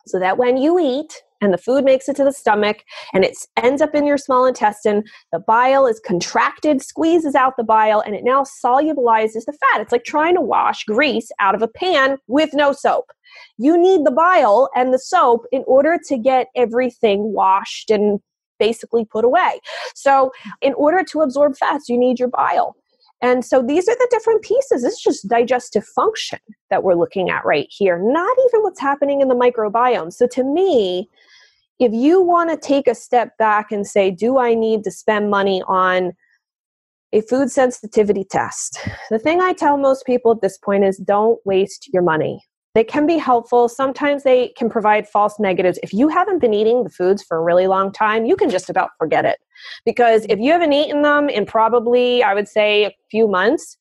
so that when you eat and the food makes it to the stomach and it ends up in your small intestine, the bile is contracted, squeezes out the bile, and it now solubilizes the fat. It's like trying to wash grease out of a pan with no soap. You need the bile and the soap in order to get everything washed and basically put away. So in order to absorb fats, you need your bile. And so these are the different pieces. It's just digestive function that we're looking at right here, not even what's happening in the microbiome. So to me, if you want to take a step back and say, do I need to spend money on a food sensitivity test? The thing I tell most people at this point is, don't waste your money. They can be helpful. Sometimes they can provide false negatives. If you haven't been eating the foods for a really long time, you can just about forget it. Because if you haven't eaten them in probably, I would say, a few months,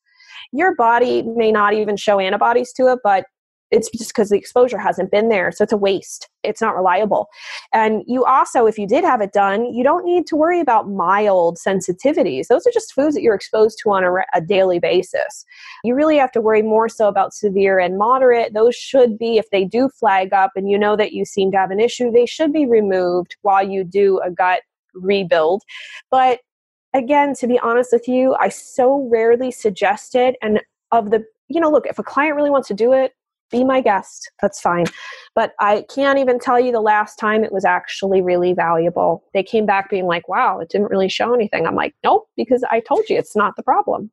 your body may not even show antibodies to it, but it's just because the exposure hasn't been there. So it's a waste. It's not reliable. And you also, if you did have it done, you don't need to worry about mild sensitivities. Those are just foods that you're exposed to on a daily basis. You really have to worry more so about severe and moderate. Those should be, if they do flag up and you know that you seem to have an issue, they should be removed while you do a gut rebuild. But again, to be honest with you, I so rarely suggest it. And look, if a client really wants to do it, be my guest. That's fine. But I can't even tell you the last time it was actually really valuable. They came back being like, wow, it didn't really show anything. I'm like, nope, because I told you it's not the problem.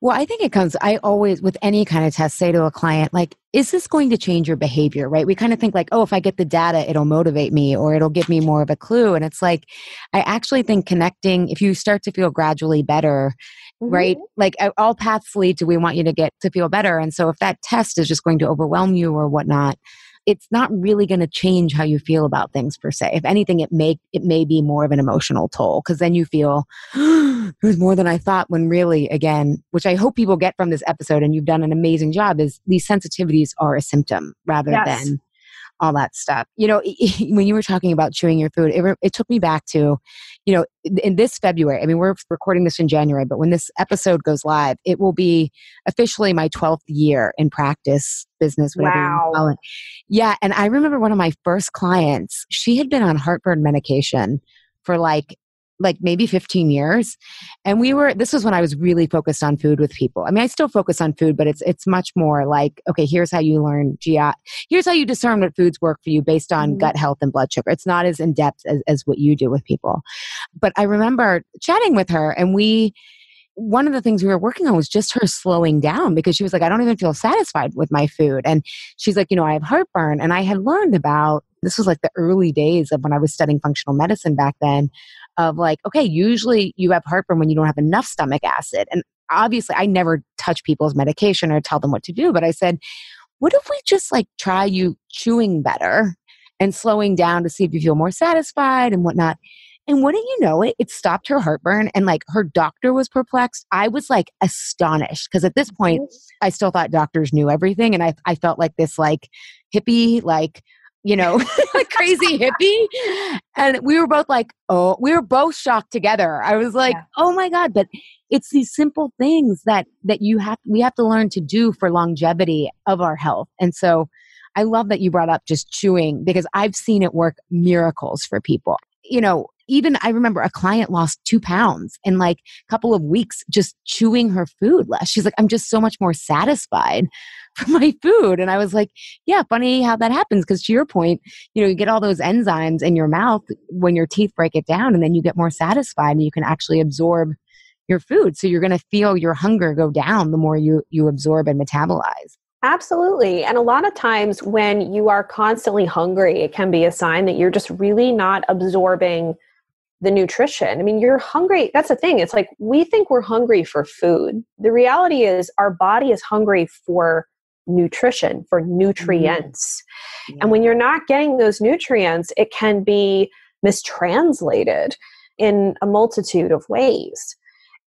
Well, I think I always, with any kind of test, say to a client, like, is this going to change your behavior, right? We kind of think like, oh, if I get the data, it'll motivate me or it'll give me more of a clue. And it's like, I actually think connecting, if you start to feel gradually better, right? Like all paths lead to, we want you to get to feel better. And so if that test is just going to overwhelm you or whatnot, it's not really going to change how you feel about things per se. If anything, it may be more of an emotional toll, because then you feel there's more than I thought, when really, again, which I hope people get from this episode, and you've done an amazing job, is these sensitivities are a symptom rather than all that stuff. When you were talking about chewing your food, it took me back to, in this February, I mean, we're recording this in January, but when this episode goes live, it will be officially my 12th year in practice, business, whatever you call it. Yeah. And I remember one of my first clients, she had been on heartburn medication for like maybe 15 years. And this was when I was really focused on food with people. I mean, I still focus on food, but it's much more like, okay, here's how you learn GI. Here's how you discern what foods work for you based on gut health and blood sugar. It's not as in depth as what you do with people. But I remember chatting with her, and one of the things we were working on was just her slowing down, because she was like, I don't even feel satisfied with my food. And she's like, I have heartburn. And I had learned about, this was like the early days of when I was studying functional medicine back then, of like, okay, usually you have heartburn when you don't have enough stomach acid. And obviously I never touch people's medication or tell them what to do. But I said, what if we just like try you chewing better and slowing down to see if you feel more satisfied and whatnot. And wouldn't you know it, it stopped her heartburn, and like her doctor was perplexed. I was like astonished, because at this point I still thought doctors knew everything. And I felt like this like hippie, like, like crazy hippie. And we were both like, oh, we were both shocked together. I was like, oh my God. But it's these simple things that we have to learn to do for longevity of our health. And so I love that you brought up just chewing, because I've seen it work miracles for people. Even I remember a client lost 2 pounds in like a couple of weeks just chewing her food less. She's like, I'm just so much more satisfied from my food. And I was like, yeah, funny how that happens. Because to your point, you get all those enzymes in your mouth when your teeth break it down, and then you get more satisfied and you can actually absorb your food. So you're going to feel your hunger go down the more you absorb and metabolize. Absolutely. And a lot of times when you are constantly hungry, it can be a sign that you're just really not absorbing the nutrition. I mean, you're hungry. That's the thing. It's like, we think we're hungry for food. The reality is our body is hungry for nutrition, for nutrients. And when you're not getting those nutrients, it can be mistranslated in a multitude of ways.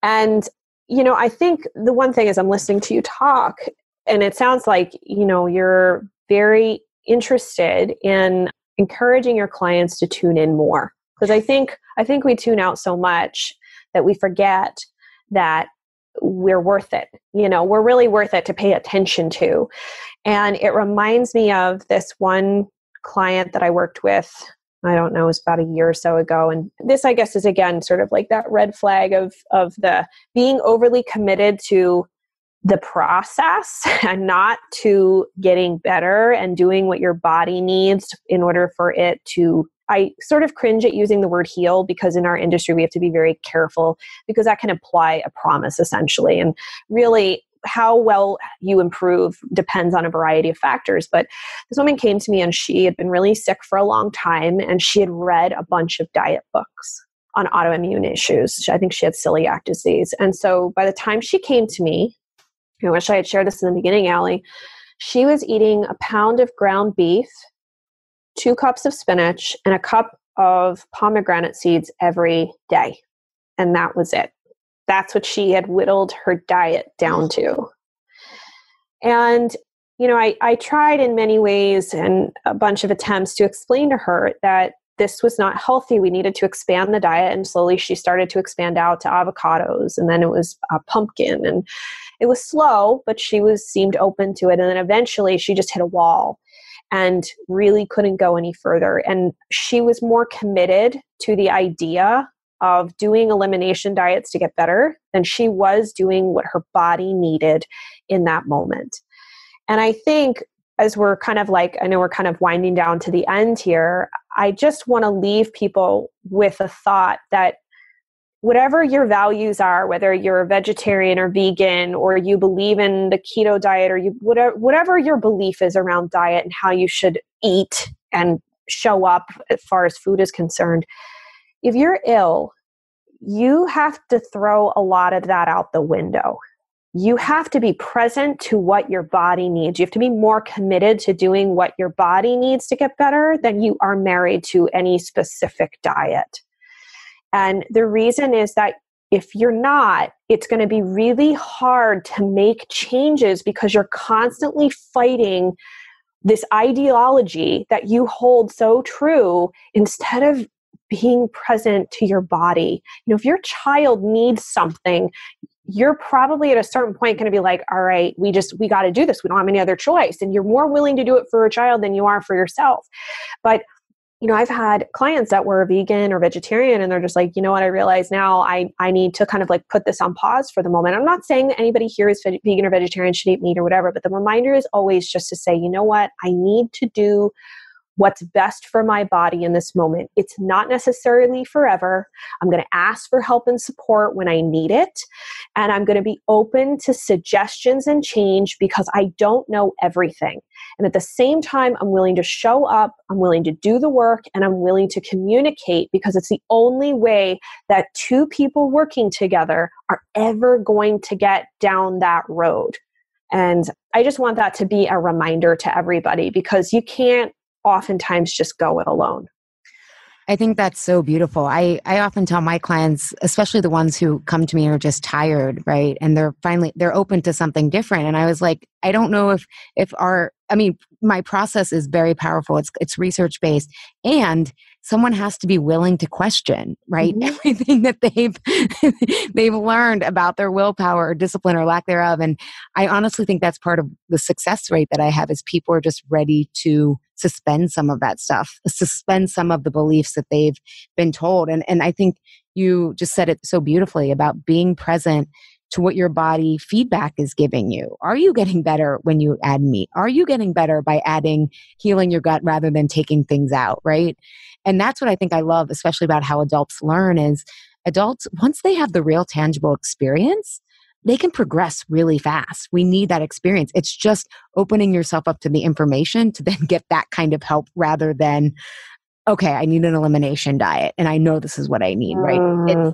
And, I think the one thing is, I'm listening to you talk, and it sounds like, you're very interested in encouraging your clients to tune in more. Because I think we tune out so much that we forget that we're worth it. We're really worth it to pay attention to. And it reminds me of this one client that I worked with, I don't know, it was about a year or so ago. And this, I guess, is again sort of like that red flag of the being overly committed to the process and not to getting better and doing what your body needs in order for it to, I sort of cringe at using the word heal, because in our industry, we have to be very careful, because that can imply a promise essentially. And really, how well you improve depends on a variety of factors. But this woman came to me, and she had been really sick for a long time, and she had read a bunch of diet books on autoimmune issues. I think she had celiac disease. And so by the time she came to me, I wish I had shared this in the beginning, Allie, she was eating a pound of ground beef, 2 cups of spinach, and a cup of pomegranate seeds every day. And that was it. That's what she had whittled her diet down to. And, I tried in many ways and a bunch of attempts to explain to her that this was not healthy. We needed to expand the diet. And slowly she started to expand out to avocados. And then it was pumpkin. And it was slow, but she seemed open to it. And then eventually she just hit a wall and really couldn't go any further. And she was more committed to the idea of doing elimination diets to get better than she was doing what her body needed in that moment. And I think as we're kind of like, I know we're kind of winding down to the end here, I just want to leave people with a thought that whatever your values are, whether you're a vegetarian or vegan, or you believe in the keto diet, or you whatever your belief is around diet and how you should eat and show up as far as food is concerned, if you're ill, you have to throw a lot of that out the window. You have to be present to what your body needs. You have to be more committed to doing what your body needs to get better than you are married to any specific diet. And the reason is that if you're not, it's going to be really hard to make changes because you're constantly fighting this ideology that you hold so true instead of being present to your body. If your child needs something, you're probably at a certain point going to be like, all right, we got to do this. We don't have any other choice. And you're more willing to do it for a child than you are for yourself. But I've had clients that were vegan or vegetarian, and they're just like, you know what, I realize now I need to kind of like put this on pause for the moment. I'm not saying that anybody here is vegan or vegetarian, should eat meat or whatever, but the reminder is always just to say, you know what, I need to do what's best for my body in this moment. It's not necessarily forever. I'm going to ask for help and support when I need it. And I'm going to be open to suggestions and change because I don't know everything. And at the same time, I'm willing to show up, I'm willing to do the work, and I'm willing to communicate because it's the only way that two people working together are ever going to get down that road. And I just want that to be a reminder to everybody because you can't oftentimes just go it alone. I think that's so beautiful. I often tell my clients, especially the ones who come to me and are just tired, right? And they're open to something different. And I was like, I don't know my process is very powerful. It's research based, and someone has to be willing to question, right? Mm-hmm. Everything that they've learned about their willpower or discipline or lack thereof. And I honestly think that's part of the success rate that I have is people are just ready to suspend some of that stuff, suspend some of the beliefs that they've been told. And I think you just said it so beautifully about being present to what your body feedback is giving you. Are you getting better when you add meat? Are you getting better by healing your gut rather than taking things out, right? And that's what I think I love, especially about how adults learn is adults, once they have the real tangible experience, they can progress really fast. We need that experience. It's just opening yourself up to the information to then get that kind of help rather than, okay, I need an elimination diet and I know this is what I need, right?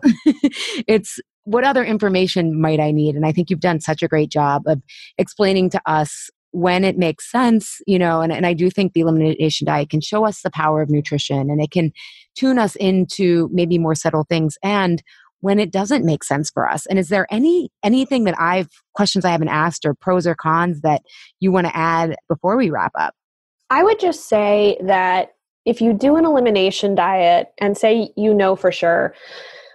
It's what other information might I need? And I think you've done such a great job of explaining to us when it makes sense, and I do think the elimination diet can show us the power of nutrition and it can tune us into maybe more subtle things and when it doesn't make sense for us. And is there anything that questions I haven't asked or pros or cons that you want to add before we wrap up? I would just say that if you do an elimination diet and say for sure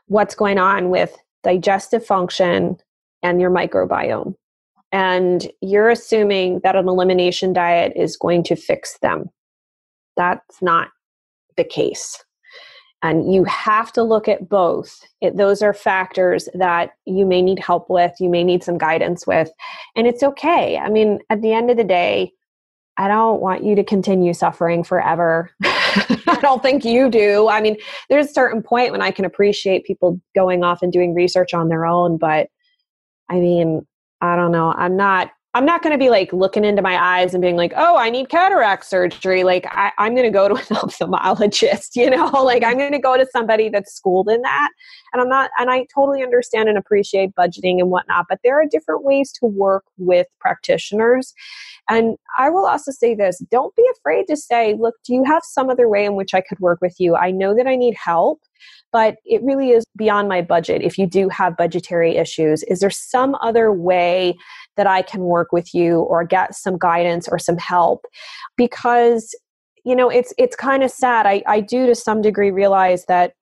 what's going on with digestive function and your microbiome, and you're assuming that an elimination diet is going to fix them, that's not the case. And you have to look at both. Those are factors that you may need help with, you may need some guidance with, and it's okay. I mean, at the end of the day, I don't want you to continue suffering forever. I don't think you do. I mean, there's a certain point when I can appreciate people going off and doing research on their own, but I mean, I don't know. I'm not going to be like looking into my eyes and being like, oh, I need cataract surgery. Like I'm going to go to an ophthalmologist, like I'm going to go to somebody that's schooled in that. And I totally understand and appreciate budgeting and whatnot, but there are different ways to work with practitioners. And I will also say this, don't be afraid to say, look, do you have some other way in which I could work with you? I know that I need help, but it really is beyond my budget. If you do have budgetary issues, is there some other way that I can work with you or get some guidance or some help? Because, it's kind of sad. I do to some degree realize that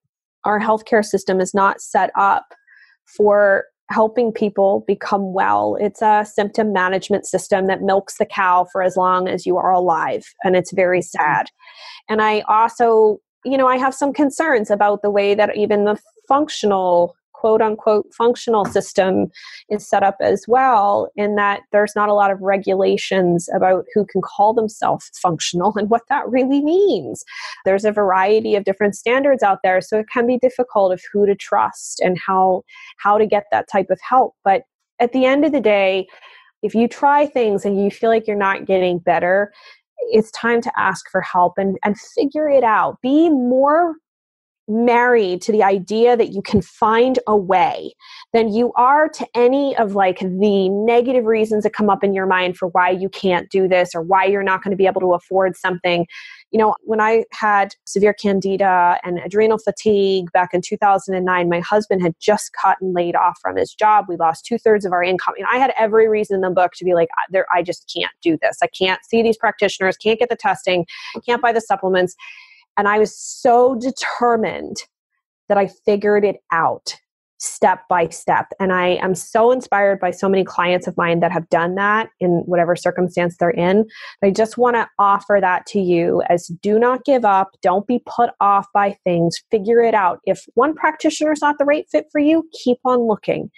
our healthcare system is not set up for helping people become well. It's a symptom management system that milks the cow for as long as you are alive. And it's very sad. And I also, I have some concerns about the way that even the functional quote unquote functional system is set up as well, in that there's not a lot of regulations about who can call themselves functional and what that really means. There's a variety of different standards out there, so it can be difficult of who to trust and how to get that type of help. But at the end of the day, if you try things and you feel like you're not getting better, it's time to ask for help and figure it out. Be more married to the idea that you can find a way than you are to any of like the negative reasons that come up in your mind for why you can't do this or why you're not going to be able to afford something. You know, when I had severe candida and adrenal fatigue back in 2009, my husband had just gotten laid off from his job. We lost 2/3 of our income. I had every reason in the book to be like, I just can't do this. I can't see these practitioners, can't get the testing, can't buy the supplements. And I was so determined that I figured it out step by step. And I am so inspired by so many clients of mine that have done that in whatever circumstance they're in. I just want to offer that to you as do not give up. Don't be put off by things. Figure it out. If one practitioner is not the right fit for you, keep on looking.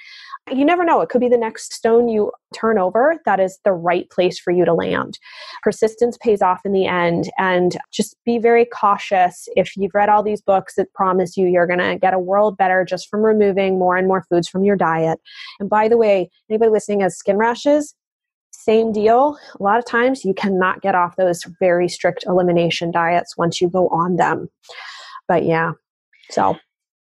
You never know. It could be the next stone you turn over that is the right place for you to land. Persistence pays off in the end, and just be very cautious. If you've read all these books that promise you're going to get a world better just from removing more and more foods from your diet. And by the way, anybody listening has skin rashes, same deal. A lot of times you cannot get off those very strict elimination diets once you go on them. But yeah, so...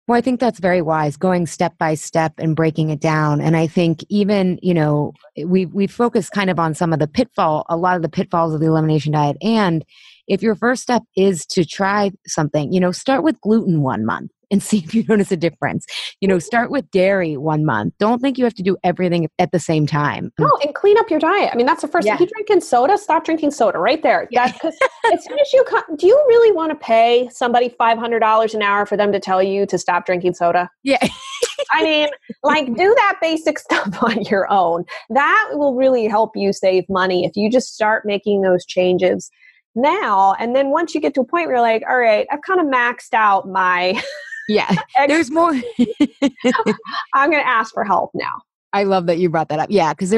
Well, I think that's very wise, going step by step and breaking it down. And I think even, you know, we focus kind of on some of the a lot of the pitfalls of the elimination diet. And if your first step is to try something, you know, start with gluten 1 month and see if you notice a difference. You know, start with dairy 1 month. Don't think you have to do everything at the same time. No, and clean up your diet. I mean, that's the first thing. If you're drinking soda, stop drinking soda right there. Yeah. Because as soon as do you really want to pay somebody $500 an hour for them to tell you to stop drinking soda? Yeah. I mean, like, do that basic stuff on your own. That will really help you save money if you just start making those changes now. And then once you get to a point where you're like, all right, I've kind of maxed out my... Yeah, there's more. I'm going to ask for help now. I love that you brought that up. Yeah, because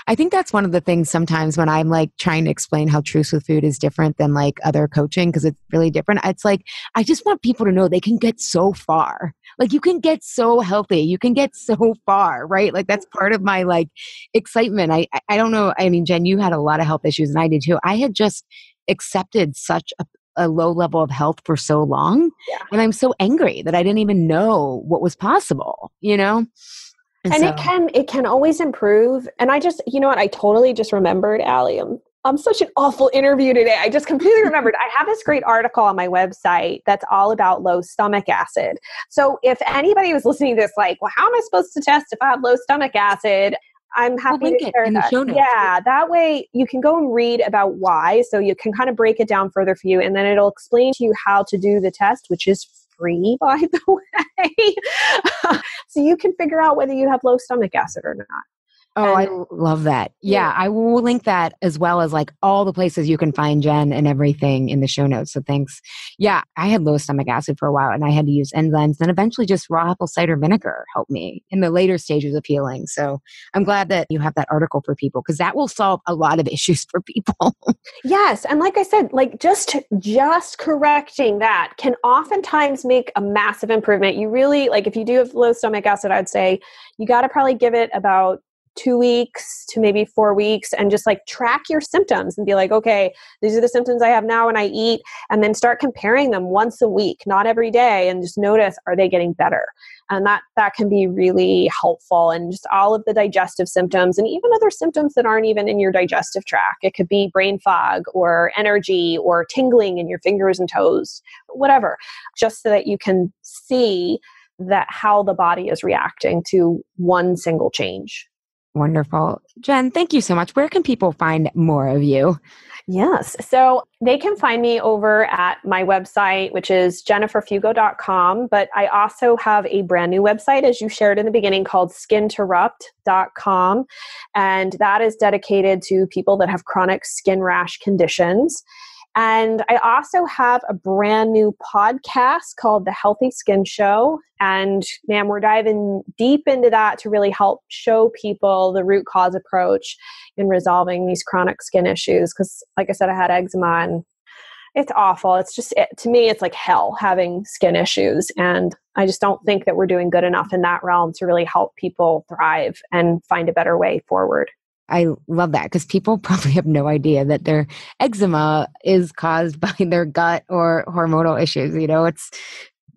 I think that's one of the things sometimes when I'm like trying to explain how Truths with Food is different than like other coaching, because it's really different. It's like, I just want people to know they can get so far. Like, you can get so healthy. You can get so far, right? Like, that's part of my like excitement. I don't know. I mean, Jen, you had a lot of health issues and I did too. I had just accepted such a low level of health for so long. Yeah. And I'm so angry that I didn't even know what was possible, you know? And so, it can always improve. And I just, you know what, I totally just remembered, Allie, I'm such an awful interview today. I just completely remembered. I have this great article on my website that's all about low stomach acid. So if anybody was listening to this, like, well, how am I supposed to test if I have low stomach acid? I'm happy to share that. Yeah, that way you can go and read about why. So you can kind of break it down further for you. And then it'll explain to you how to do the test, which is free, by the way. So you can figure out whether you have low stomach acid or not. Oh, I love that. Yeah, I will link that as well as like all the places you can find Jen and everything in the show notes. So thanks. Yeah, I had low stomach acid for a while and I had to use enzymes. Then eventually just raw apple cider vinegar helped me in the later stages of healing. So I'm glad that you have that article for people because that will solve a lot of issues for people. Yes. And like I said, like just correcting that can oftentimes make a massive improvement. You really, like if you do have low stomach acid, I'd say you got to probably give it about 2 weeks to maybe 4 weeks and just like track your symptoms and be like, okay, these are the symptoms I have now when I eat, and then start comparing them once a week, not every day, and just notice, are they getting better? And that can be really helpful. And just all of the digestive symptoms and even other symptoms that aren't even in your digestive tract. It could be brain fog or energy or tingling in your fingers and toes, whatever, just so that you can see that how the body is reacting to one single change. Wonderful. Jen, thank you so much. Where can people find more of you? Yes. So they can find me over at my website, which is jenniferfugo.com. But I also have a brand new website, as you shared in the beginning, called skinterrupt.com. And that is dedicated to people that have chronic skin rash conditions. And I also have a brand new podcast called The Healthy Skin Show. And man, we're diving deep into that to really help show people the root cause approach in resolving these chronic skin issues. Because like I said, I had eczema and it's awful. It's just, to me, it's like hell having skin issues. And I just don't think that we're doing good enough in that realm to really help people thrive and find a better way forward. I love that because people probably have no idea that their eczema is caused by their gut or hormonal issues. It's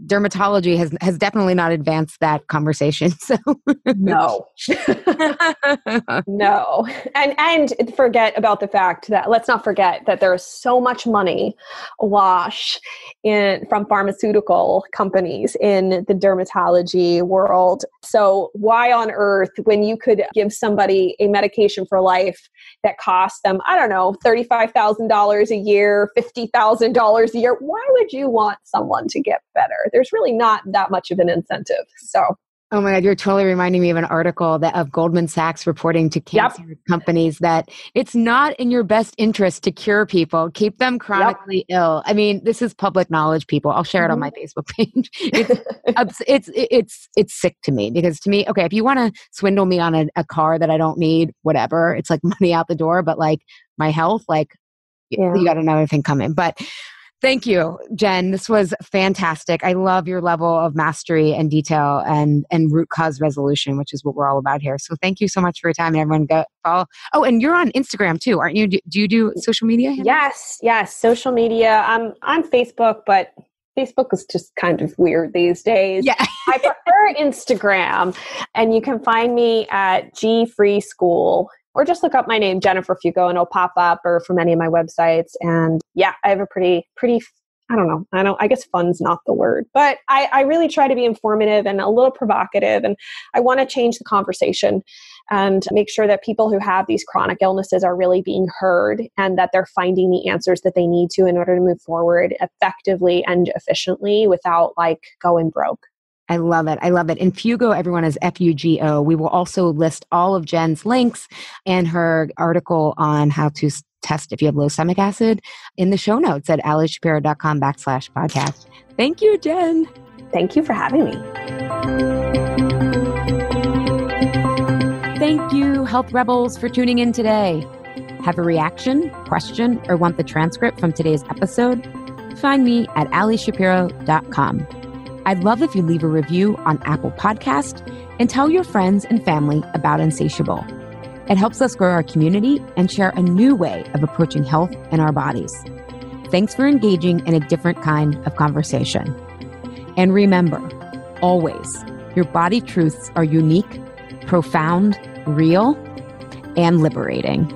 dermatology has definitely not advanced that conversation. So no, no. And forget about the fact that, let's not forget that there is so much money awash from pharmaceutical companies in the dermatology world. So why on earth, when you could give somebody a medication for life that costs them, I don't know, $35,000 a year, $50,000 a year, why would you want someone to get better? There's really not that much of an incentive. So, oh my God, you're totally reminding me of an article of Goldman Sachs reporting to cancer companies that it's not in your best interest to cure people, keep them chronically ill. I mean, this is public knowledge, people. I'll share it on my Facebook page. It's sick to me because to me, okay, if you want to swindle me on a car that I don't need, whatever, it's like money out the door, but like my health, you got another thing coming. But thank you, Jen. This was fantastic. I love your level of mastery and detail and root cause resolution, which is what we're all about here. So thank you so much for your time. And everyone go follow. Oh, and you're on Instagram too, aren't you? Do you do social media? Yes. Social media. I'm on Facebook, but Facebook is just kind of weird these days. Yeah. I prefer Instagram. And you can find me at G Free School. Or just look up my name, Jennifer Fugo, and it'll pop up, or from any of my websites. And yeah, I have a pretty, I guess fun's not the word, but I really try to be informative and a little provocative. And I want to change the conversation and make sure that people who have these chronic illnesses are really being heard and that they're finding the answers that they need to in order to move forward effectively and efficiently without going broke. I love it. And Fugo, everyone, is Fugo. We will also list all of Jen's links and her article on how to test if you have low stomach acid in the show notes at allyshapiro.com/podcast. Thank you, Jen. Thank you for having me. Thank you, Health Rebels, for tuning in today. Have a reaction, question, or want the transcript from today's episode? Find me at allyshapiro.com. I'd love if you leave a review on Apple Podcast and tell your friends and family about Insatiable. It helps us grow our community and share a new way of approaching health in our bodies. Thanks for engaging in a different kind of conversation. And remember, always, your body truths are unique, profound, real, and liberating.